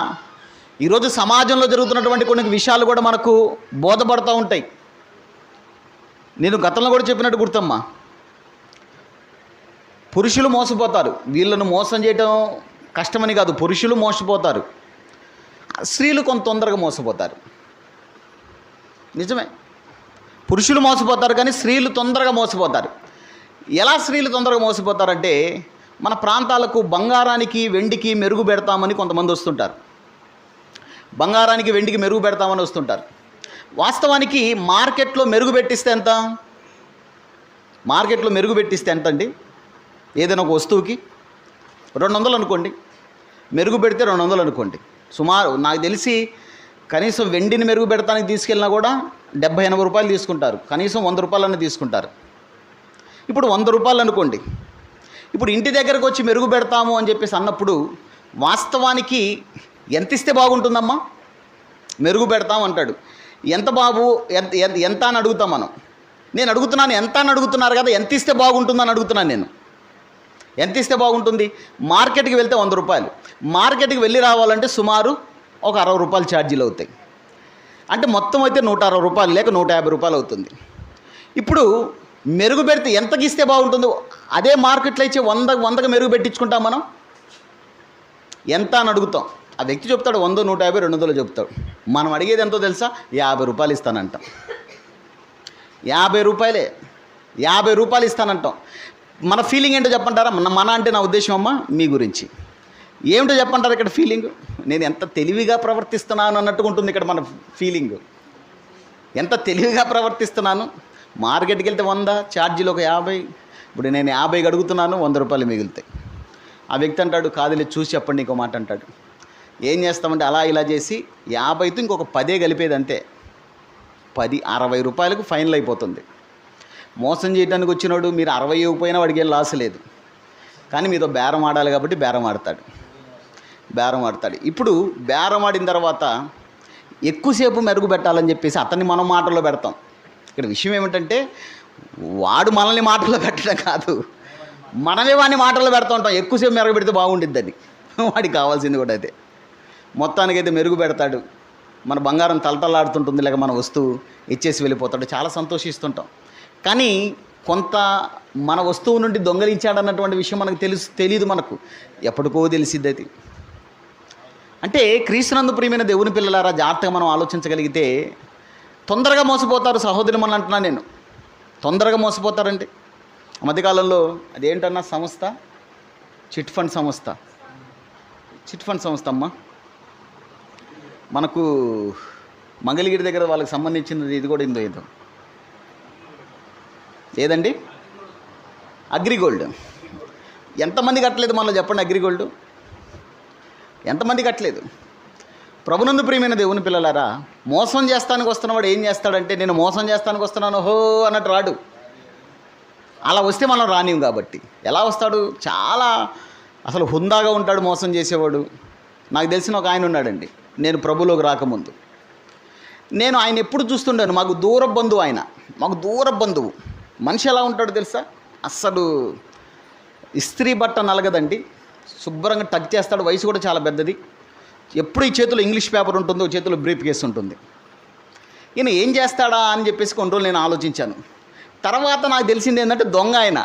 ఈరోజు సమాజంలో జరుగుతున్నటువంటి కొన్ని విషయాలు కూడా మనకు బోధపడుతూ ఉంటాయి. నేను గతంలో కూడా చెప్పినట్టు గుర్తమ్మా, పురుషులు మోసపోతారు. వీళ్ళను మోసం చేయటం కష్టమని కాదు, పురుషులు మోసపోతారు, స్త్రీలు కొంత తొందరగా మోసపోతారు. నిజమే, పురుషులు మోసపోతారు కానీ స్త్రీలు తొందరగా మోసపోతారు. ఎలా స్త్రీలు తొందరగా మోసపోతారంటే, మన ప్రాంతాలకు బంగారానికి వెండికి మెరుగు పెడతామని కొంతమంది వస్తుంటారు. బంగారానికి వెండికి మెరుగు పెడతామని వస్తుంటారు. వాస్తవానికి మార్కెట్లో మెరుగు పెట్టిస్తే ఎంత? మార్కెట్లో మెరుగు పెట్టిస్తే ఎంత అండి? ఏదైనా ఒక వస్తువుకి 200 అనుకోండి, మెరుగు పెడితే 200 అనుకోండి. సుమారు నాకు తెలిసి కనీసం వెండిని మెరుగు పెడతానికి తీసుకెళ్ళినా కూడా 70-80 రూపాయలు తీసుకుంటారు, కనీసం 100 రూపాయలన్నా తీసుకుంటారు. ఇప్పుడు 100 రూపాయలు అనుకోండి. ఇప్పుడు ఇంటి దగ్గరకు వచ్చి మెరుగు పెడతాము అని చెప్పేసి అన్నప్పుడు వాస్తవానికి ఎంత ఇస్తే బాగుంటుందమ్మా? మెరుగు పెడతాం అంటాడు. ఎంత బాబు, ఎంత అని అడుగుతాం మనం. నేను అడుగుతున్నాను ఎంత అని అడుగుతున్నారు కదా, ఎంత ఇస్తే బాగుంటుందని అడుగుతున్నాను నేను. ఎంత ఇస్తే బాగుంటుంది? మార్కెట్కి వెళ్తే 100 రూపాయలు, మార్కెట్కి వెళ్ళి రావాలంటే సుమారు ఒక 60 రూపాయలు ఛార్జీలు అవుతాయి. అంటే మొత్తం అయితే 160 రూపాయలు లేక 150 రూపాయలు అవుతుంది. ఇప్పుడు మెరుగు పెడితే ఎంతకి ఇస్తే బాగుంటుందో అదే మార్కెట్లో ఇచ్చే 100కి మెరుగు పెట్టించుకుంటాం మనం. ఎంత అని అడుగుతాం, ఆ వ్యక్తి చెప్తాడు 100, 150, 200 చెప్తాడు. మనం అడిగేది ఎంతో తెలుసా? 50 రూపాయలు ఇస్తానంటాం. 50 రూపాయలే, 50 రూపాయలు ఇస్తానంటాం. మన ఫీలింగ్ ఏంటో చెప్పంటారా? మన అంటే నా ఉద్దేశం అమ్మ మీ గురించి ఏమిటో చెప్పంటారు ఇక్కడ ఫీలింగ్? నేను ఎంత తెలివిగా ప్రవర్తిస్తున్నాను అన్నట్టుగా ఉంటుంది ఇక్కడ మన ఫీలింగ్. ఎంత తెలివిగా ప్రవర్తిస్తున్నాను. మార్కెట్కి వెళ్తే 100, ఛార్జీలు ఒక 50. ఇప్పుడు నేను 50కి అడుగుతున్నాను, 100 రూపాయలు మిగులుతాయి. ఆ వ్యక్తి అంటాడు కాదులే చూసి చెప్పండి ఇంకో మాట అంటాడు. ఏం చేస్తామంటే అలా ఇలా చేసి 50తో ఇంకొక 10 కలిపేది అంతే. 60 రూపాయలకు ఫైనల్ అయిపోతుంది. మోసం చేయడానికి వచ్చినాడు మీరు 60 ఇవ్వకపోయినా వాడికి ఏం లాస్ లేదు, కానీ మీతో బేరం ఆడాలి కాబట్టి బేరం ఆడతాడు. ఇప్పుడు బేరం ఆడిన తర్వాత ఎక్కువసేపు మెరుగు పెట్టాలని చెప్పేసి అతన్ని మనం మాటల్లో పెడతాం. ఇక్కడ విషయం ఏమిటంటే వాడు మనల్ని మాటల్లో పెట్టడం కాదు, మనమే వాడిని మాటల్లో పెడతా ఉంటాం. ఎక్కువసేపు మెరుగు పెడితే బాగుండిద్దని వాడికి కావాల్సింది కూడా అదే. మొత్తానికైతే మెరుగు పెడతాడు, మన బంగారం తలతలాడుతుంటుంది, లేక మన వస్తువు ఇచ్చేసి వెళ్ళిపోతాడు. చాలా సంతోషిస్తుంటాం. కానీ కొంత మన వస్తువు నుండి దొంగలించాడన్నటువంటి విషయం మనకు తెలియదు. మనకు ఎప్పటికో తెలిసిద్ది అది. అంటే క్రీస్తునందు ప్రియమైన దేవుని పిల్లలారా, జాగ్రత్తగా మనం ఆలోచించగలిగితే తొందరగా మోసపోతారు సహోదరులు. మనం అంటున్నా నేను, తొందరగా మోసపోతారండి. మధ్యకాలంలో అదేంటన్నా సంస్థ, చిట్ ఫండ్ సంస్థ అమ్మ, మనకు మంగళగిరి దగ్గర వాళ్ళకి సంబంధించినది ఇది కూడా ఏదో ఏదండి, అగ్రిగోల్డ్. ఎంతమంది కట్టలేదు మనలో చెప్పండి? అగ్రిగోల్డ్ ఎంతమంది కట్టలేదు? ప్రభునందు ప్రియమైన దేవుని పిల్లలారా, మోసం చేస్తానికి వస్తున్నవాడు ఏం చేస్తాడంటే నేను మోసం చేస్తానికి వస్తున్నాను హో అన్నట్టు రాడు. అలా వస్తే మనం రానివ్వం కాబట్టి ఎలా వస్తాడు? చాలా అసలు హుందాగా ఉంటాడు మోసం చేసేవాడు. నాకు తెలిసిన ఒక ఆయన ఉన్నాడండి, నేను ప్రభులోకి రాకముందు. నేను ఆయన ఎప్పుడు చూస్తుండాను. మాకు దూర బంధువు ఆయన, మాకు దూర బంధువు. మనిషి ఎలా ఉంటాడో తెలుసా? అస్సలు ఇస్త్రీ బట్ట నలగదండి, శుభ్రంగా టచ్ చేస్తాడు. వయసు కూడా చాలా పెద్దది. ఎప్పుడు ఈ చేతిలో ఇంగ్లీష్ పేపర్ ఉంటుంది, చేతిలో బ్రీఫ్ కేస్ ఉంటుంది. ఈయన ఏం చేస్తాడా అని చెప్పేసి కొన్ని రోజులు నేను ఆలోచించాను. తర్వాత నాకు తెలిసింది ఏంటంటే దొంగ ఆయన.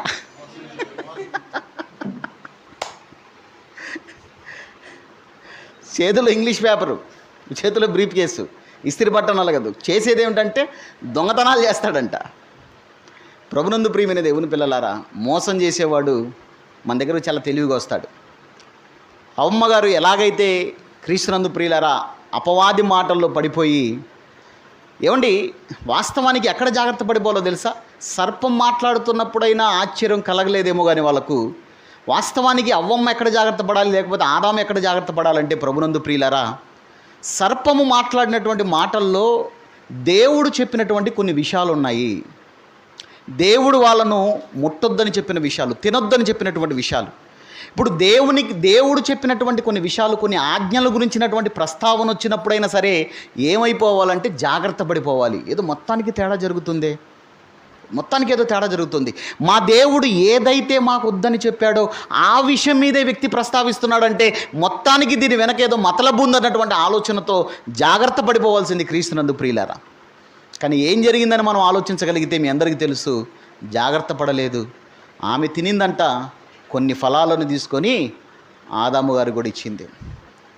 చేతిలో ఇంగ్లీష్ పేపరు, చేతిలో బ్రీఫ్ కేసు, ఇస్త్రీ బట్ట నలగదు. చేసేది ఏమిటంటే దొంగతనాలు చేస్తాడంట. ప్రభునందు ప్రియమైన దేవుని పిల్లలారా, మోసం చేసేవాడు మన దగ్గర చాలా తెలివిగా వస్తాడు. అమ్మగారు ఎలాగైతే క్రీస్తునందు ప్రియులారా అపవాది మాటల్లో పడిపోయి, ఏమండి వాస్తవానికి ఎక్కడ జాగ్రత్త పడిపోవాలో తెలుసా? సర్పం మాట్లాడుతున్నప్పుడైనా ఆశ్చర్యం కలగలేదేమో కానీ వాళ్ళకు వాస్తవానికి అవ్వమ్మ ఎక్కడ జాగ్రత్త పడాలి, లేకపోతే ఆదాము ఎక్కడ జాగ్రత్త పడాలంటే ప్రభునందు ప్రియులారా, సర్పము మాట్లాడినటువంటి మాటల్లో దేవుడు చెప్పినటువంటి కొన్ని విషయాలు ఉన్నాయి. దేవుడు వాళ్ళను ముట్టొద్దని చెప్పిన విషయాలు, తినొద్దని చెప్పినటువంటి విషయాలు. ఇప్పుడు దేవుడు చెప్పినటువంటి కొన్ని విషయాలు, కొన్ని ఆజ్ఞల గురించినటువంటి ప్రస్తావన వచ్చినప్పుడైనా సరే ఏమైపోవాలంటే జాగ్రత్త పడిపోవాలి. ఏదో మొత్తానికి తేడా జరుగుతుంది, మొత్తానికి ఏదో తేడా జరుగుతుంది. మా దేవుడు ఏదైతే మాకు వద్దని చెప్పాడో ఆ విషయం మీదే వ్యక్తి ప్రస్తావిస్తున్నాడంటే మొత్తానికి దీని వెనక ఏదో మతలబు ఉందన్నటువంటి ఆలోచనతో జాగ్రత్త పడిపోవాల్సింది క్రీస్తునందు ప్రియులారా. కానీ ఏం జరిగిందని మనం ఆలోచించగలిగితే మీ అందరికీ తెలుసు, జాగ్రత్త పడలేదు. ఆమె తినిందంట కొన్ని ఫలాలను తీసుకొని ఆదాము గారు కూడా ఇచ్చింది.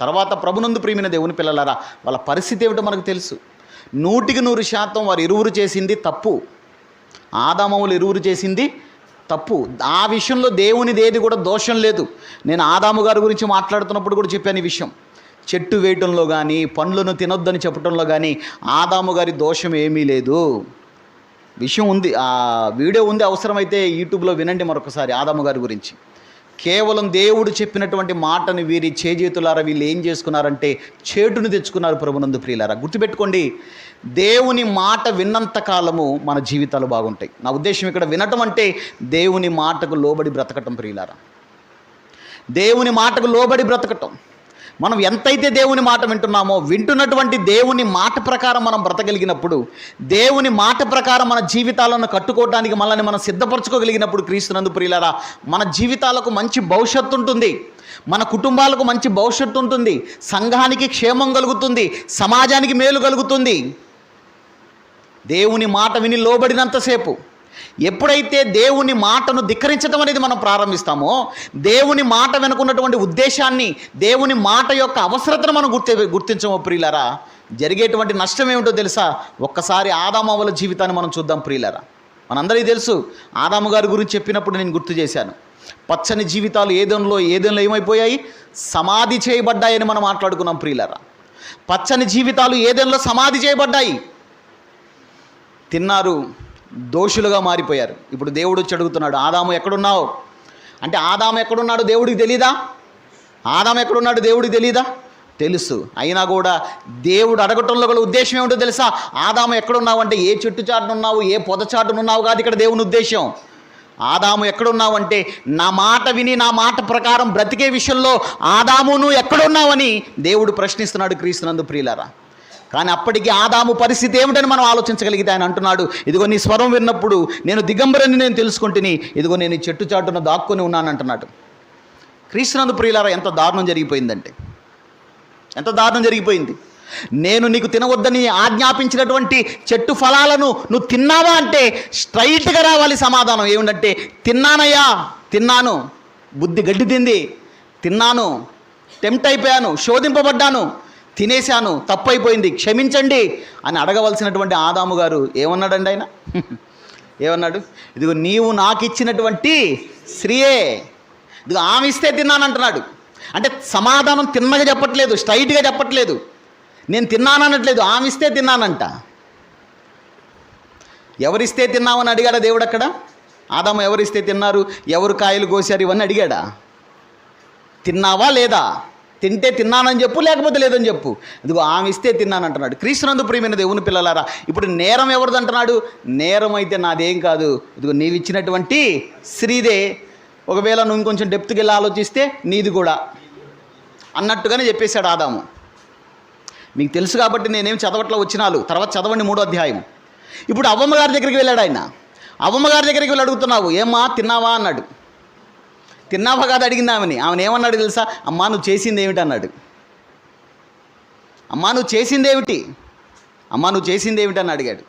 తర్వాత ప్రభునందు ప్రియమైన దేవుని పిల్లలారా, వాళ్ళ పరిస్థితి ఏమిటో మనకు తెలుసు. 100% వారు ఇరువురు చేసింది తప్పు. ఆదాములు ఇరువురు చేసింది తప్పు. ఆ విషయంలో దేవునిది ఏది కూడా దోషం లేదు. నేను ఆదాము గారి గురించి మాట్లాడుతున్నప్పుడు కూడా చెప్పాను ఈ విషయం. చెట్టు వేయటంలో కానీ, పండ్లను తినొద్దని చెప్పడంలో కానీ ఆదాము గారి దోషం ఏమీ లేదు. విషయం ఉంది, ఆ వీడియో ఉంది, అవసరమైతే యూట్యూబ్లో వినండి మరొకసారి ఆదాము గారి గురించి. కేవలం దేవుడు చెప్పినటువంటి మాటను వీరి చేజేతులారా వీళ్ళు ఏం చేసుకున్నారంటే చేటును తెచ్చుకున్నారు ప్రభునందు ప్రియులారా. గుర్తుపెట్టుకోండి, దేవుని మాట విన్నంత కాలము మన జీవితాలు బాగుంటాయి. నా ఉద్దేశం ఇక్కడ వినటం అంటే దేవుని మాటకు లోబడి బ్రతకటం ప్రియులారా, దేవుని మాటకు లోబడి బ్రతకటం. మనం ఎంతైతే దేవుని మాట వింటున్నామో, వింటున్నటువంటి దేవుని మాట ప్రకారం మనం బ్రతకగలిగినప్పుడు, దేవుని మాట ప్రకారం మన జీవితాలను కట్టుకోవడానికి మనల్ని మనం సిద్ధపరచుకోగలిగినప్పుడు క్రీస్తునందు ప్రియులారా, మన జీవితాలకు మంచి భవిష్యత్తు ఉంటుంది, మన కుటుంబాలకు మంచి భవిష్యత్తు ఉంటుంది, సంఘానికి క్షేమం కలుగుతుంది, సమాజానికి మేలు కలుగుతుంది. దేవుని మాట విని లోబడినంతసేపు. ఎప్పుడైతే దేవుని మాటను ధిక్కరించడం అనేది మనం ప్రారంభిస్తామో, దేవుని మాట వెనుకున్నటువంటి ఉద్దేశాన్ని, దేవుని మాట యొక్క అవసరతను మనం గుర్తించమో ప్రియులారా, జరిగేటువంటి నష్టం ఏమిటో తెలుసా? ఒక్కసారి ఆదాము అవ్వల జీవితాన్ని మనం చూద్దాం ప్రియులారా. మనందరికీ తెలుసు, ఆదాము గారి గురించి చెప్పినప్పుడు నేను గుర్తు చేశాను. పచ్చని జీవితాలు ఏదెన్లో ఏమైపోయాయి? సమాధి చేయబడ్డాయని మనం మాట్లాడుకున్నాం ప్రియులారా. పచ్చని జీవితాలు ఏదెన్లో సమాధి చేయబడ్డాయి. తిన్నారు, దోషులుగా మారిపోయారు. ఇప్పుడు దేవుడు వచ్చి అడుగుతున్నాడు, ఆదాము ఎక్కడున్నావు అంటే, ఆదాము ఎక్కడున్నాడు దేవుడికి తెలీదా? ఆదాము ఎక్కడున్నాడు దేవుడికి తెలీదా? తెలుసు. అయినా కూడా దేవుడు అడగటంలో గల ఉద్దేశం ఏమిటో తెలుసా? ఆదాము ఎక్కడున్నావు అంటే ఏ చెట్టు చాటునున్నావు, ఏ పొద చాటునున్నావు కాదు ఇక్కడ దేవుని ఉద్దేశం. ఆదాము ఎక్కడున్నావు అంటే, నా మాట విని నా మాట ప్రకారం బ్రతికే విషయంలో ఆదాము నువ్వు ఎక్కడున్నావని దేవుడు ప్రశ్నిస్తున్నాడు క్రీస్తునందు ప్రియులారా. కానీ అప్పటికి ఆదాము పరిస్థితి ఏమిటని మనం ఆలోచించగలిగితే ఆయన అంటున్నాడు, ఇదిగో నీ స్వరం విన్నప్పుడు నేను దిగంబరని నేను తెలుసుకుంటుని, ఇదిగో నేను ఈ చెట్టు చాటున దాక్కుని ఉన్నాను అంటున్నాడు. క్రీస్తునందు ప్రియులారా, ఎంత దారుణం జరిగిపోయిందంటే, ఎంత దారుణం జరిగిపోయింది. నేను నీకు తినవద్దని ఆజ్ఞాపించినటువంటి చెట్టు ఫలాలను నువ్వు తిన్నావా అంటే స్ట్రైట్గా రావాలి సమాధానం. ఏమిటంటే, తిన్నానయ్యా, తిన్నాను, బుద్ధి గడ్డి తింది, తిన్నాను, టెంప్ట్ అయిపోయాను, శోధింపబడ్డాను, తినేశాను, తప్పైపోయింది, క్షమించండి అని అడగవలసినటువంటి ఆదాము గారు ఏమన్నాడండి? ఆయన ఏమన్నాడు? ఇదిగో నీవు నాకు ఇచ్చినటువంటి స్త్రీయే, ఇదిగో ఆమె ఇస్తే తిన్నానంటున్నాడు. అంటే సమాధానం తిన్నగా చెప్పట్లేదు, స్ట్రైట్గా చెప్పట్లేదు, నేను తిన్నాననట్లేదు, ఆమె ఇస్తే తిన్నానంట. ఎవరిస్తే తిన్నావని అడిగాడా దేవుడు అక్కడ? ఆదాము ఎవరిస్తే తిన్నారు, ఎవరు కాయలు కోసారు ఇవన్నీ అడిగాడా? తిన్నావా లేదా? తింటే తిన్నానని చెప్పు, లేకపోతే లేదని చెప్పు. ఇదిగో ఆమె ఇస్తే తిన్నానంటున్నాడు. క్రీస్తునందు ప్రియమైన దేవుని పిల్లలారా, ఇప్పుడు నేరం ఎవరిది అంటున్నాడు? నేరం అయితే నాదేం కాదు, ఇదిగో నీవు ఇచ్చినటువంటి స్త్రీదే. ఒకవేళ నువ్వు ఇంకొంచెం డెప్త్కి వెళ్ళి ఆలోచిస్తే నీది కూడా అన్నట్టుగానే చెప్పేశాడు ఆదాము. మీకు తెలుసు కాబట్టి నేనేం చదవట్లో వచ్చినాలు, తర్వాత చదవండి 3వ అధ్యాయం. ఇప్పుడు అవ్వమ్మ గారి దగ్గరికి వెళ్ళాడు ఆయన. అవ్వమ్మ గారి దగ్గరికి వెళ్ళి అడుగుతున్నావు, ఏమ్మా తిన్నావా అన్నాడు. తిన్నావా కాదు అడిగిందామని. ఆమెను ఏమన్నాడు తెలుసా? అమ్మా నువ్వు చేసింది ఏమిటి అన్నాడు. అమ్మా నువ్వు చేసింది ఏమిటి, అమ్మా నువ్వు చేసింది ఏమిటి అని అడిగాడు.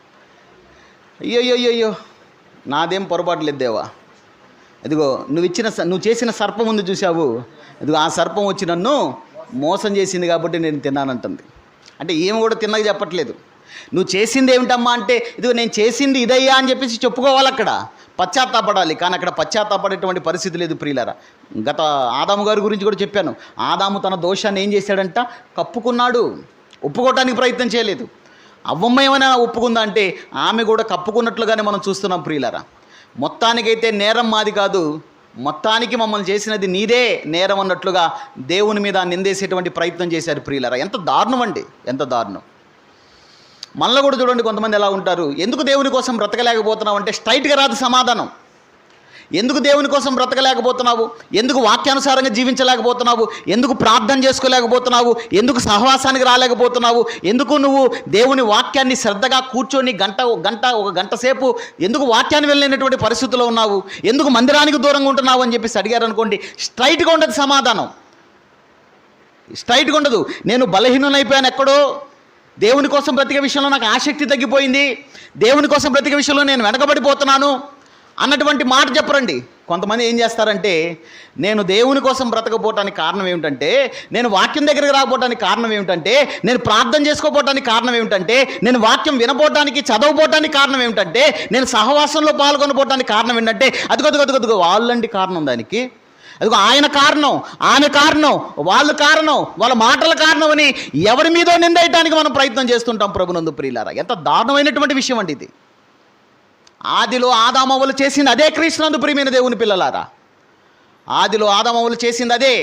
అయ్యో నాదేం పొరపాటు లేదు దేవా, ఇదిగో నువ్వు చేసిన సర్పం ఉంది చూసావు, ఇదిగో ఆ సర్పం వచ్చి నన్ను మోసం చేసింది కాబట్టి నేను తిన్నానంటుంది. అంటే ఏమి కూడా తిన్నగా చెప్పట్లేదు. నువ్వు చేసింది ఏమిటమ్మా అంటే, ఇదిగో నేను చేసింది ఇదయ్యా అని చెప్పేసి చెప్పుకోవాలి, అక్కడ పశ్చాత్తాపడాలి. కానీ అక్కడ పశ్చాత్తాపడేటువంటి పరిస్థితి లేదు ప్రియులారా. గత ఆదాము గారి గురించి కూడా చెప్పాను. ఆదాము తన దోషాన్ని ఏం చేశాడంట? కప్పుకున్నాడు, ఒప్పుకోవటానికి ప్రయత్నం చేయలేదు. అవ్వమ్మ ఏమైనా ఒప్పుకుందా అంటే ఆమె కూడా కప్పుకున్నట్లుగానే మనం చూస్తున్నాం ప్రియులారా. మొత్తానికైతే నేరం మాది కాదు, మొత్తానికి మమ్మల్ని చేసినది నీదే నేరం అన్నట్లుగా దేవుని మీద నిందేసేటువంటి ప్రయత్నం చేశారు ప్రియులారా. ఎంత దారుణం అండి, ఎంత దారుణం. మనలో కూడా చూడండి, కొంతమంది ఎలా ఉంటారు, ఎందుకు దేవుని కోసం బ్రతకలేకపోతున్నావు అంటే స్ట్రైట్గా రాదు సమాధానం. ఎందుకు దేవుని కోసం బ్రతకలేకపోతున్నావు, ఎందుకు వాక్యానుసారంగా జీవించలేకపోతున్నావు, ఎందుకు ప్రార్థన చేసుకోలేకపోతున్నావు, ఎందుకు సహవాసానికి రాలేకపోతున్నావు, ఎందుకు నువ్వు దేవుని వాక్యాన్ని శ్రద్ధగా కూర్చొని ఒక గంట సేపు ఎందుకు వాక్యాన్ని వెళ్ళినటువంటి పరిస్థితుల్లో ఉన్నావు, ఎందుకు మందిరానికి దూరంగా ఉంటున్నావు అని చెప్పేసి అడిగారు అనుకోండి, స్ట్రైట్గా ఉండదు సమాధానం, స్ట్రైట్గా ఉండదు. నేను బలహీనునైపోయాను, ఎక్కడో దేవుని కోసం బ్రతికే విషయంలో నాకు ఆసక్తి తగ్గిపోయింది, దేవుని కోసం బ్రతికే విషయంలో నేను వెనకబడిపోతున్నాను అన్నటువంటి మాట చెప్పరండి. కొంతమంది ఏం చేస్తారంటే, నేను దేవుని కోసం బ్రతకపోవటానికి కారణం ఏమిటంటే, నేను వాక్యం దగ్గరికి రాకపోవటానికి కారణం ఏమిటంటే, నేను ప్రార్థన చేసుకోపోవటానికి కారణం ఏమిటంటే, నేను వాక్యం వినపోవటానికి చదవపోవటానికి కారణం ఏమిటంటే, నేను సహవాసంలో పాల్గొనపోవటానికి కారణం ఏంటంటే, అదిగో వాళ్ళండి కారణం దానికి. అదిగో ఆయన కారణం, ఆమె కారణం, వాళ్ళ కారణం, వాళ్ళ మాటల కారణం అని ఎవరి మీదో నిందేయటానికి మనం ప్రయత్నం చేస్తుంటాం ప్రభునందు ప్రియులారా. ఎంత దారుణమైనటువంటి విషయం అండి ఇది, ఆదిలో ఆదామవ్వలు చేసింది అదే క్రీస్తునందు ప్రియమైన దేవుని పిల్లలారా. ఆదిలో ఆదామవ్వలు చేసింది అదే.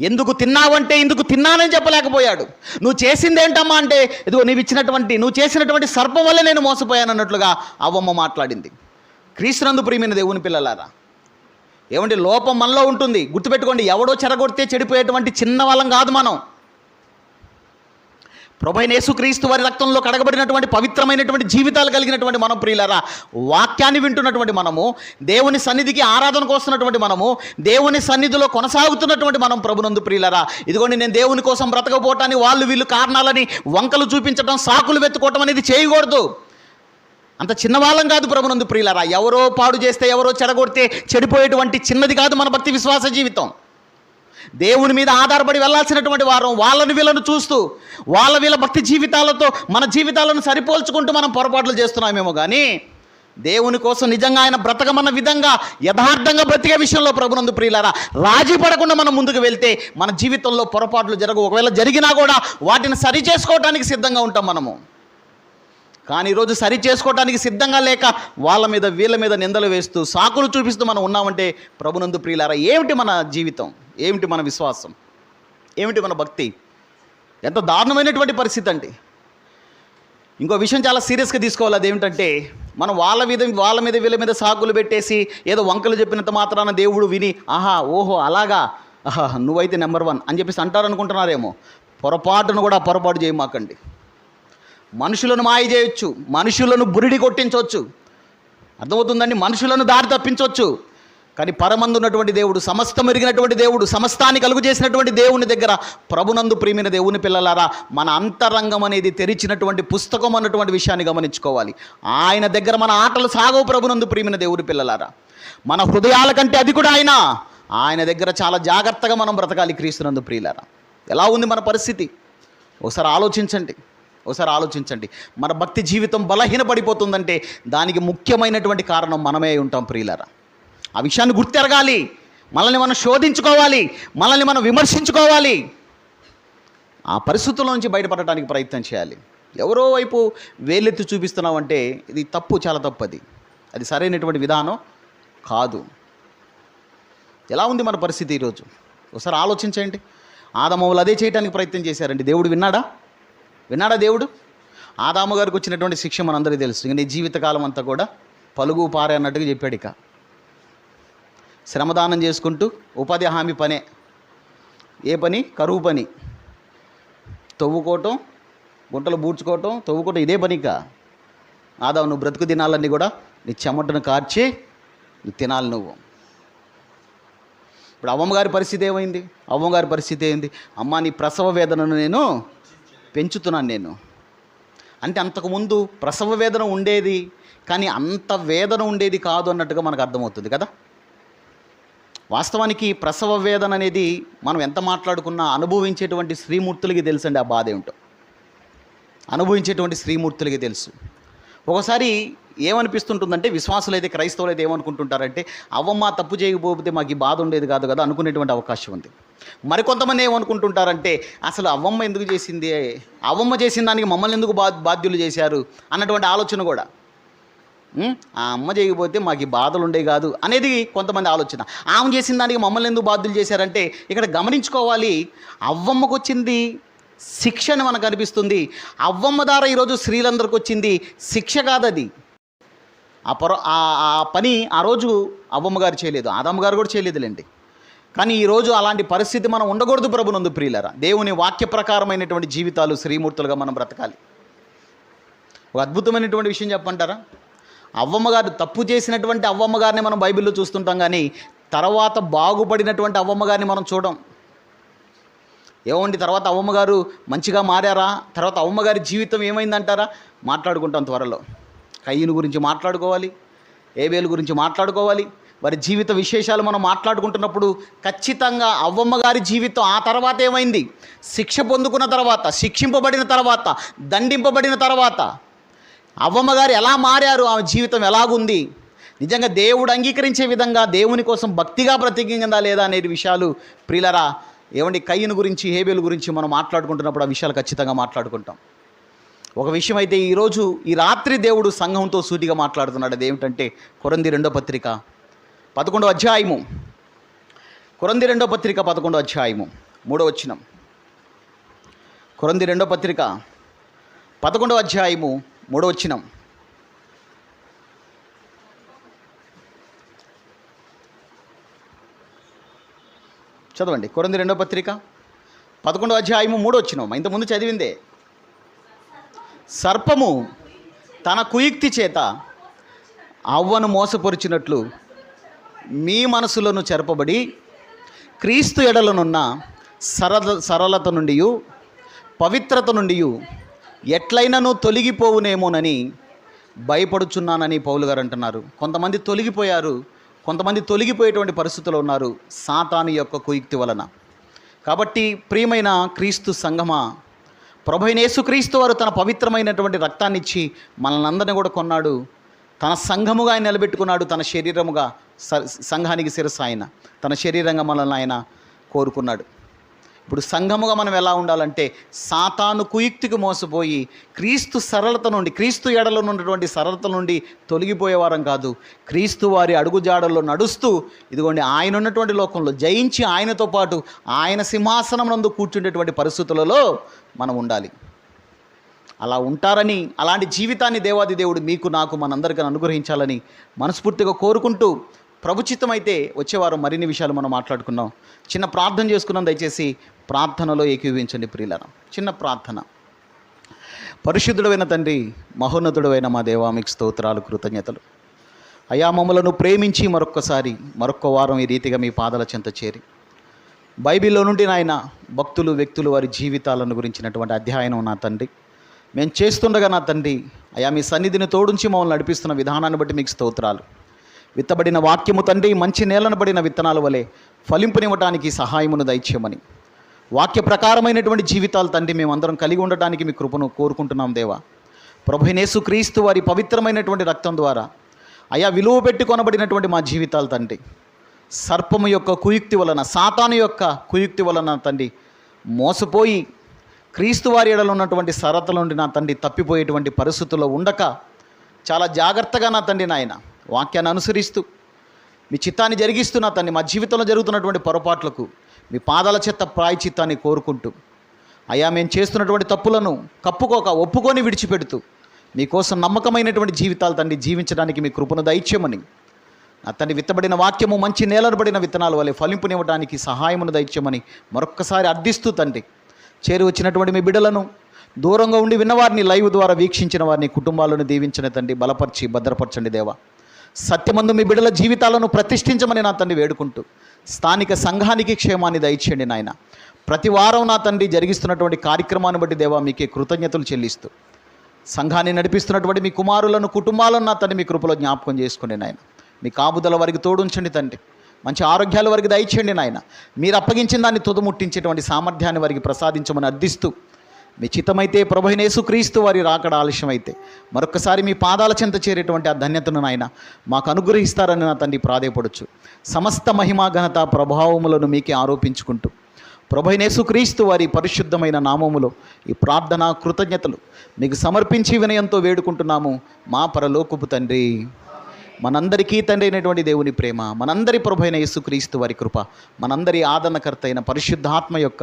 ఎందుకు తిన్నావంటే ఇందుకు తిన్నానని చెప్పలేకపోయాడు. నువ్వు చేసింది ఏంటమ్మా అంటే, ఇదిగో నువ్వు చేసినటువంటి సర్పం వల్లే నేను మోసపోయాను అన్నట్లుగా అవ్వమ్మ మాట్లాడింది. క్రీస్తునందు ప్రియమైన దేవుని పిల్లలారా, ఏమంటే లోపం మనలో ఉంటుంది. గుర్తుపెట్టుకోండి, ఎవడో చెరగొడితే చెడిపోయేటువంటి చిన్న వాళ్ళం కాదు మనం. ప్రభువైన యేసుక్రీస్తు వారి రక్తంలో కడగబడినటువంటి పవిత్రమైనటువంటి జీవితాలు కలిగినటువంటి మనం ప్రియులారా, వాక్యాన్ని వింటున్నటువంటి మనము, దేవుని సన్నిధికి ఆరాధనకు వస్తున్నటువంటి మనము, దేవుని సన్నిధిలో కొనసాగుతున్నటువంటి మనం ప్రభునందు ప్రియులారా, ఇదిగోండి నేను దేవుని కోసం బ్రతకపోవటాన్ని వాళ్ళు వీళ్ళు కారణాలని వంకలు చూపించడం, సాకులు వెతుకోవటం అనేది చేయకూడదు. అంత చిన్నవాళ్ళం కాదు ప్రభునందు ప్రియులారా. ఎవరో పాడు చేస్తే, ఎవరో చెడగొడితే చెడిపోయేటువంటి చిన్నది కాదు మన భక్తి విశ్వాస జీవితం. దేవుని మీద ఆధారపడి వెళ్ళాల్సినటువంటి వారం వాళ్ళని వీళ్ళను చూస్తూ వీళ్ళ భక్తి జీవితాలతో మన జీవితాలను సరిపోల్చుకుంటూ మనం పొరపాట్లు చేస్తున్నామేమో కానీ దేవుని కోసం నిజంగా ఆయన బ్రతకమన్న విధంగా యథార్థంగా బ్రతికే విషయంలో ప్రభునందు ప్రియులారా రాజీ పడకుండా మనం ముందుకు వెళ్తే మన జీవితంలో పొరపాట్లు జరగవు. ఒకవేళ జరిగినా కూడా వాటిని సరి చేసుకోవడానికి సిద్ధంగా ఉంటాం మనము. కానీ ఈరోజు సరి చేసుకోవడానికి సిద్ధంగా లేక వాళ్ళ మీద వీళ్ళ మీద నిందలు వేస్తూ సాకులు చూపిస్తూ మనం ఉన్నామంటే ప్రభునందు ప్రియులారా, ఏమిటి మన జీవితం, ఏమిటి మన విశ్వాసం, ఏమిటి మన భక్తి? ఎంత దారుణమైనటువంటి పరిస్థితి అండి. ఇంకో విషయం చాలా సీరియస్గా తీసుకోవాలి. అదేమిటంటే మనం వాళ్ళ మీద వీళ్ళ మీద సాకులు పెట్టేసి ఏదో వంకలు చెప్పినంత మాత్రాన దేవుడు విని ఆహా ఓహో అలాగా నువ్వైతే నెంబర్ 1 అని చెప్పేసి అంటారనుకుంటున్నారేమో. పొరపాటు చేయమాకండి. మనుషులను మాయ చేయొచ్చు, మనుషులను బురిడి కొట్టించవచ్చు, అర్థమవుతుందండి, మనుషులను దారి తప్పించవచ్చు. కానీ పరమందు ఉన్నటువంటి దేవుడు, సమస్తం ఎరిగినటువంటి దేవుడు, సమస్తాన్ని కలుగు చేసినటువంటి దేవుని దగ్గర ప్రభునందు ప్రియమైన దేవుని పిల్లలారా, మన అంతరంగం అనేది తెరిచినటువంటి పుస్తకం అన్నటువంటి విషయాన్ని గమనించుకోవాలి. ఆయన దగ్గర మన ఆటలు సాగవు ప్రభునందు ప్రియమైన దేవుని పిల్లలారా. మన హృదయాల కంటే అది కూడా ఆయన దగ్గర చాలా జాగ్రత్తగా మనం బ్రతకాలి క్రీస్తునందు ప్రియులారా. ఎలా ఉంది మన పరిస్థితి? ఒకసారి ఆలోచించండి. మన భక్తి జీవితం బలహీనపడిపోతుందంటే దానికి ముఖ్యమైనటువంటి కారణం మనమే ఉంటాం ప్రియులారా. ఆ విషయాన్ని గుర్తెరగాలి, మనల్ని మనం శోధించుకోవాలి, మనల్ని మనం విమర్శించుకోవాలి, ఆ పరిస్థితుల నుంచి బయటపడటానికి ప్రయత్నం చేయాలి. ఎవరో వైపు వేలెత్తి చూపిస్తున్నామంటే ఇది తప్పు, చాలా తప్పు. అది సరైనటువంటి విధానం కాదు. ఎలా ఉంది మన పరిస్థితి ఈరోజు? ఒకసారి ఆలోచించండి. ఆదామవ్వలు అదే చేయడానికి ప్రయత్నం చేశారండి. దేవుడు విన్నాడా దేవుడు? ఆదాము గారికి వచ్చినటువంటి శిక్ష మనందరికీ తెలుసు. ఇక నీ జీవితకాలం అంతా కూడా పలుగు పారే అన్నట్టుగా చెప్పాడు. ఇక శ్రమదానం చేసుకుంటూ ఉపాధి హామీ పనే. ఏ పని? కరువు పని. తవ్వుకోవటం, గుంటలు బూడ్చుకోవటం, తవ్వుకోవటం, ఇదే పనిక. ఆదాము నువ్వు బ్రతుకు తినాలన్నీ కూడా నీ చెమటను కార్చి నువ్వు తినాలి నువ్వు. ఇప్పుడు అవ్వమ్మగారి పరిస్థితి ఏమైంది? అవ్వమ్మగారి పరిస్థితి ఏంది? అమ్మ నీ ప్రసవ వేదనను నేను పెంచుతున్నాను నేను అంటే, అంతకుముందు ప్రసవ వేదన ఉండేది కానీ అంత వేదన ఉండేది కాదు అన్నట్టుగా మనకు అర్థమవుతుంది కదా. వాస్తవానికి ప్రసవ వేదన అనేది మనం ఎంత మాట్లాడుకున్నా అనుభవించేటువంటి స్త్రీమూర్తులకి తెలుసండి ఆ బాధ ఏమిటో. అనుభవించేటువంటి స్త్రీమూర్తులకి తెలుసు. ఒకసారి ఏమనిపిస్తుంటుందంటే, విశ్వాసులు అయితే, క్రైస్తవులు అయితే ఏమనుకుంటుంటారంటే, అవ్వమ్మ తప్పు చేయకపోతే మాకు ఈ బాధ ఉండేది కాదు కదా అనుకునేటువంటి అవకాశం ఉంది. మరికొంతమంది ఏమనుకుంటుంటారంటే, అసలు అవ్వమ్మ ఎందుకు చేసింది, అవ్వమ్మ చేసిన దానికి మమ్మల్ని ఎందుకు బాధ్యులు చేశారు అన్నటువంటి ఆలోచన కూడా. ఆ అమ్మ చేయకపోతే మాకు ఈ బాధలు ఉండేవి కాదు అనేది కొంతమంది ఆలోచన. ఆమె చేసిన దానికి మమ్మల్ని ఎందుకు బాధ్యులు చేశారంటే, ఇక్కడ గమనించుకోవాలి, అవ్వమ్మకు వచ్చింది శిక్ష అని మనకు అనిపిస్తుంది. అవ్వమ్మ ద్వారా ఈరోజు స్త్రీలందరికీ వచ్చింది శిక్ష కాదు. అది ఆ పని ఆ రోజు అవ్వమ్మ గారు చేయలేదు, ఆదాము గారు కూడా చేయలేదులేండి. కానీ ఈరోజు అలాంటి పరిస్థితి మనం ఉండకూడదు ప్రభునందు ప్రియులారా. దేవుని వాక్య ప్రకారమైనటువంటి జీవితాలు శ్రీమూర్తులుగా మనం బ్రతకాలి. ఒక అద్భుతమైనటువంటి విషయం చెప్పంటారా? అవ్వమ్మగారు తప్పు చేసినటువంటి అవ్వమ్మగారిని మనం బైబిల్లో చూస్తుంటాం, కానీ తర్వాత బాగుపడినటువంటి అవ్వమ్మగారిని మనం చూడం. ఏమండి, తర్వాత అవ్వమ్మగారు మంచిగా మారారా? తర్వాత అవ్వమ్మగారి జీవితం ఏమైందంటారా? మాట్లాడుకుంటాం త్వరలో. కయ్యను గురించి మాట్లాడుకోవాలి, ఏబేలు గురించి మాట్లాడుకోవాలి. వారి జీవిత విశేషాలు మనం మాట్లాడుకుంటున్నప్పుడు ఖచ్చితంగా అవ్వమ్మగారి జీవితం ఆ తర్వాత ఏమైంది, శిక్ష పొందుకున్న తర్వాత, శిక్షింపబడిన తర్వాత, దండింపబడిన తర్వాత అవ్వమ్మగారు ఎలా మారారు, ఆమె జీవితం ఎలాగుంది, నిజంగా దేవుడు అంగీకరించే విధంగా దేవుని కోసం భక్తిగా బ్రతికిందా లేదా అనే విషయాలు ప్రియులరా, ఏమండి, కయ్యను గురించి హేబేలు గురించి మనం మాట్లాడుకుంటున్నప్పుడు ఆ విషయాలు ఖచ్చితంగా మాట్లాడుకుంటాం. ఒక విషయం అయితే ఈరోజు ఈ రాత్రి దేవుడు సంఘంతో సూటిగా మాట్లాడుతున్నాడు. అది ఏమిటంటే కొరింథీ 2వ పత్రిక 11వ అధ్యాయము, కొరింథీ 2వ పత్రిక 11వ అధ్యాయము 3వ వచనం. కొరింథీ 2వ పత్రిక 11వ అధ్యాయము 3వ వచనం. చదవండి. కొరింథీ 2వ పత్రిక 11వ అధ్యాయము 3వ వచనం. ఇంతకుముందు చదివిందే. సర్పము తన కుయుక్తి చేత అవ్వను మోసపరిచినట్లు మీ మనసులను చెరపబడి క్రీస్తు ఎడలనున్న సరళత నుండి పవిత్రత నుండి ఎట్లయినను తొలగిపోవునేమోనని భయపడుచున్నానని పౌలు గారు అంటున్నారు. కొంతమంది తొలగిపోయారు, కొంతమంది తొలగిపోయేటువంటి పరిస్థితుల్లో ఉన్నారు సాతాను యొక్క కుయుక్తి వలన. కాబట్టి ప్రియమైన క్రీస్తు సంఘమా, ప్రభువైన యేసుక్రీస్తు వారు తన పవిత్రమైనటువంటి రక్తాన్ని ఇచ్చి మనల్ని అందరినీ కూడా కొన్నాడు. తన సంఘముగా ఆయన నిలబెట్టుకున్నాడు. తన శరీరముగా సంఘానికి శిరస్సు ఆయన, తన శరీరంగా మనల్ని ఆయన కోరుకున్నాడు. ఇప్పుడు సంఘముగా మనం ఎలా ఉండాలంటే సాతాను కుయుక్తికి మోసపోయి క్రీస్తు సరళత నుండి, క్రీస్తు ఎడలో ఉన్నటువంటి సరళత నుండి తొలగిపోయేవారం కాదు. క్రీస్తు వారి అడుగుజాడల్లో నడుస్తూ ఇదిగోండి ఆయన ఉన్నటువంటి లోకంలో జయించి ఆయనతో పాటు ఆయన సింహాసనం నందు కూర్చుండేటువంటి పరిస్థితులలో మనం ఉండాలి. అలా ఉంటారని, అలాంటి జీవితాన్ని దేవాది దేవుడు మీకు నాకు మనందరికీ అనుగ్రహించాలని మనస్ఫూర్తిగా కోరుకుంటూ, ప్రభుచితమైతే వచ్చేవారం మరిన్ని విషయాలు మనం మాట్లాడుకున్నాం. చిన్న ప్రార్థన చేసుకున్నాం. దయచేసి ప్రార్థనలో ఏకీభవించండి ప్రియులారా. చిన్న ప్రార్థన. పరిశుద్ధుడైన తండ్రి, మహోన్నతుడైన మా దేవా, మీకు స్తోత్రాలు, కృతజ్ఞతలు. అయా, మమ్మలను ప్రేమించి మరొక్క వారం ఈ రీతిగా మీ పాదాల చెంత చేరి బైబిల్లో నుండి నాయన భక్తులు, వ్యక్తులు, వారి జీవితాలను గురించినటువంటి అధ్యయనం నా తండ్రి మేము చేస్తుండగా నా తండ్రి అయా మీ సన్నిధిని తోడుంచి మమ్మల్ని నడిపిస్తున్న విధానాన్ని బట్టి మీకు స్తోత్రాలు. విత్తబడిన వాక్యము తండ్రి మంచి నేలను పడిన విత్తనాల వలె ఫలింపునివ్వటానికి సహాయమును దయచేయమని, వాక్య ప్రకారమైనటువంటి జీవితాలు తండ్రి మేమందరం కలిగి ఉండటానికి మీ కృపను కోరుకుంటున్నాం దేవా. ప్రభువైన యేసుక్రీస్తు వారి పవిత్రమైనటువంటి రక్తం ద్వారా అయా విలువ పెట్టి కొనబడినటువంటి మా జీవితాలు తండ్రి సర్పము యొక్క కుయుక్తి వలన, సాతాను యొక్క కుయుక్తి వలన తండ్రి మోసపోయి క్రీస్తు వారి ఎడలో ఉన్నటువంటి సరళత నుండి నా తండ్రి తప్పిపోయేటువంటి పరిస్థితుల్లో ఉండక చాలా జాగ్రత్తగా నా తండ్రి నాయన వాక్యాన్ని అనుసరిస్తూ మీ చిత్తాన్ని జరిగిస్తూ నా తండ్రి మా జీవితంలో జరుగుతున్నటువంటి పొరపాట్లకు మీ పాదాల చెత్త ప్రాయచిత్తాన్ని కోరుకుంటూ అయా మేము చేస్తున్నటువంటి తప్పులను కప్పుకోక ఒప్పుకొని విడిచిపెడుతూ మీకోసం నమ్మకమైనటువంటి జీవితాలు తండ్రి జీవించడానికి మీ కృపను దయచేయమని, నా తండ్రి విత్తబడిన వాక్యము మంచి నేలను పడిన విత్తనాల వలె ఫలింపునివ్వడానికి సహాయమును దయచేయమని మరొక్కసారి అర్థిస్తూ తండ్రి చేరి వచ్చినటువంటి మీ బిడ్డలను, దూరంగా ఉండి విన్నవారిని, లైవ్ ద్వారా వీక్షించిన వారిని, కుటుంబాలను దీవించిన తండ్రి బలపరిచి భద్రపరచండి దేవా. సత్యమందు మీ బిడ్డల జీవితాలను ప్రతిష్ఠించమని నా తండ్రి వేడుకుంటూ స్థానిక సంఘానికి క్షేమాన్ని దయచేయండి నాయన. ప్రతి వారం నా తండ్రి జరిగిస్తున్నటువంటి కార్యక్రమాన్ని బట్టి దేవా మీకే కృతజ్ఞతలు చెల్లిస్తూ సంఘాన్ని నడిపిస్తున్నటువంటి మీ కుమారులను, కుటుంబాలను నా తండ్రి మీ కృపలో జ్ఞాపకం చేసుకోండి నాయన. మీ కాపుదల వారికి తోడుంచండి తండ్రి. మంచి ఆరోగ్యాలు వారికి దయచేయండి నాయన. మీరు అప్పగించిన దాన్ని తుదముట్టించేటువంటి సామర్థ్యాన్ని వారికి ప్రసాదించమని అర్థిస్తూ, మీ చిత్తమైతే ప్రభువైన యేసుక్రీస్తు వారి రాకడ ఆలస్యమైతే మరొకసారి మీ పాదాల చెంత చేరేటువంటి ఆ ధన్యతను నాయన మాకు అనుగ్రహిస్తారని నా తండ్రి ప్రాధేయపడొచ్చు. సమస్త మహిమా ఘనత ప్రభావములను మీకే ఆరోపించుకుంటూ ప్రభువైన యేసుక్రీస్తు వారి పరిశుద్ధమైన నామములో ఈ ప్రార్థన కృతజ్ఞతలు మీకు సమర్పించి వినయంతో వేడుకుంటున్నాము మా పరలోకపు తండ్రి. మనందరికీ తండ్రి అయినటువంటి దేవుని ప్రేమ, మనందరి ప్రభువైన యేసుక్రీస్తు వారి కృప, మనందరి ఆదరణకర్త అయిన పరిశుద్ధాత్మ యొక్క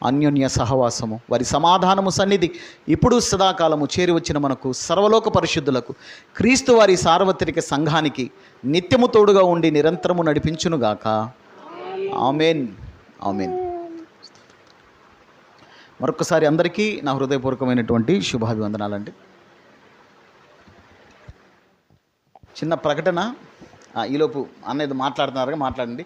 అన్యోన్య సహవాసము, వారి సమాధానము సన్నిధి ఇప్పుడు సదాకాలము చేరి వచ్చిన మనకు సర్వలోక పరిశుద్ధులకు, క్రీస్తు వారి సార్వత్రిక సంఘానికి నిత్యము తోడుగా ఉండి నిరంతరము నడిపించునుగాక. Amen, amen. మరొకసారి అందరికీ నా హృదయపూర్వకమైనటువంటి శుభాభివందనాలండి. చిన్న ప్రకటన, ఈలోపు అన్నది మాట్లాడుతున్నారుగా మాట్లాడండి.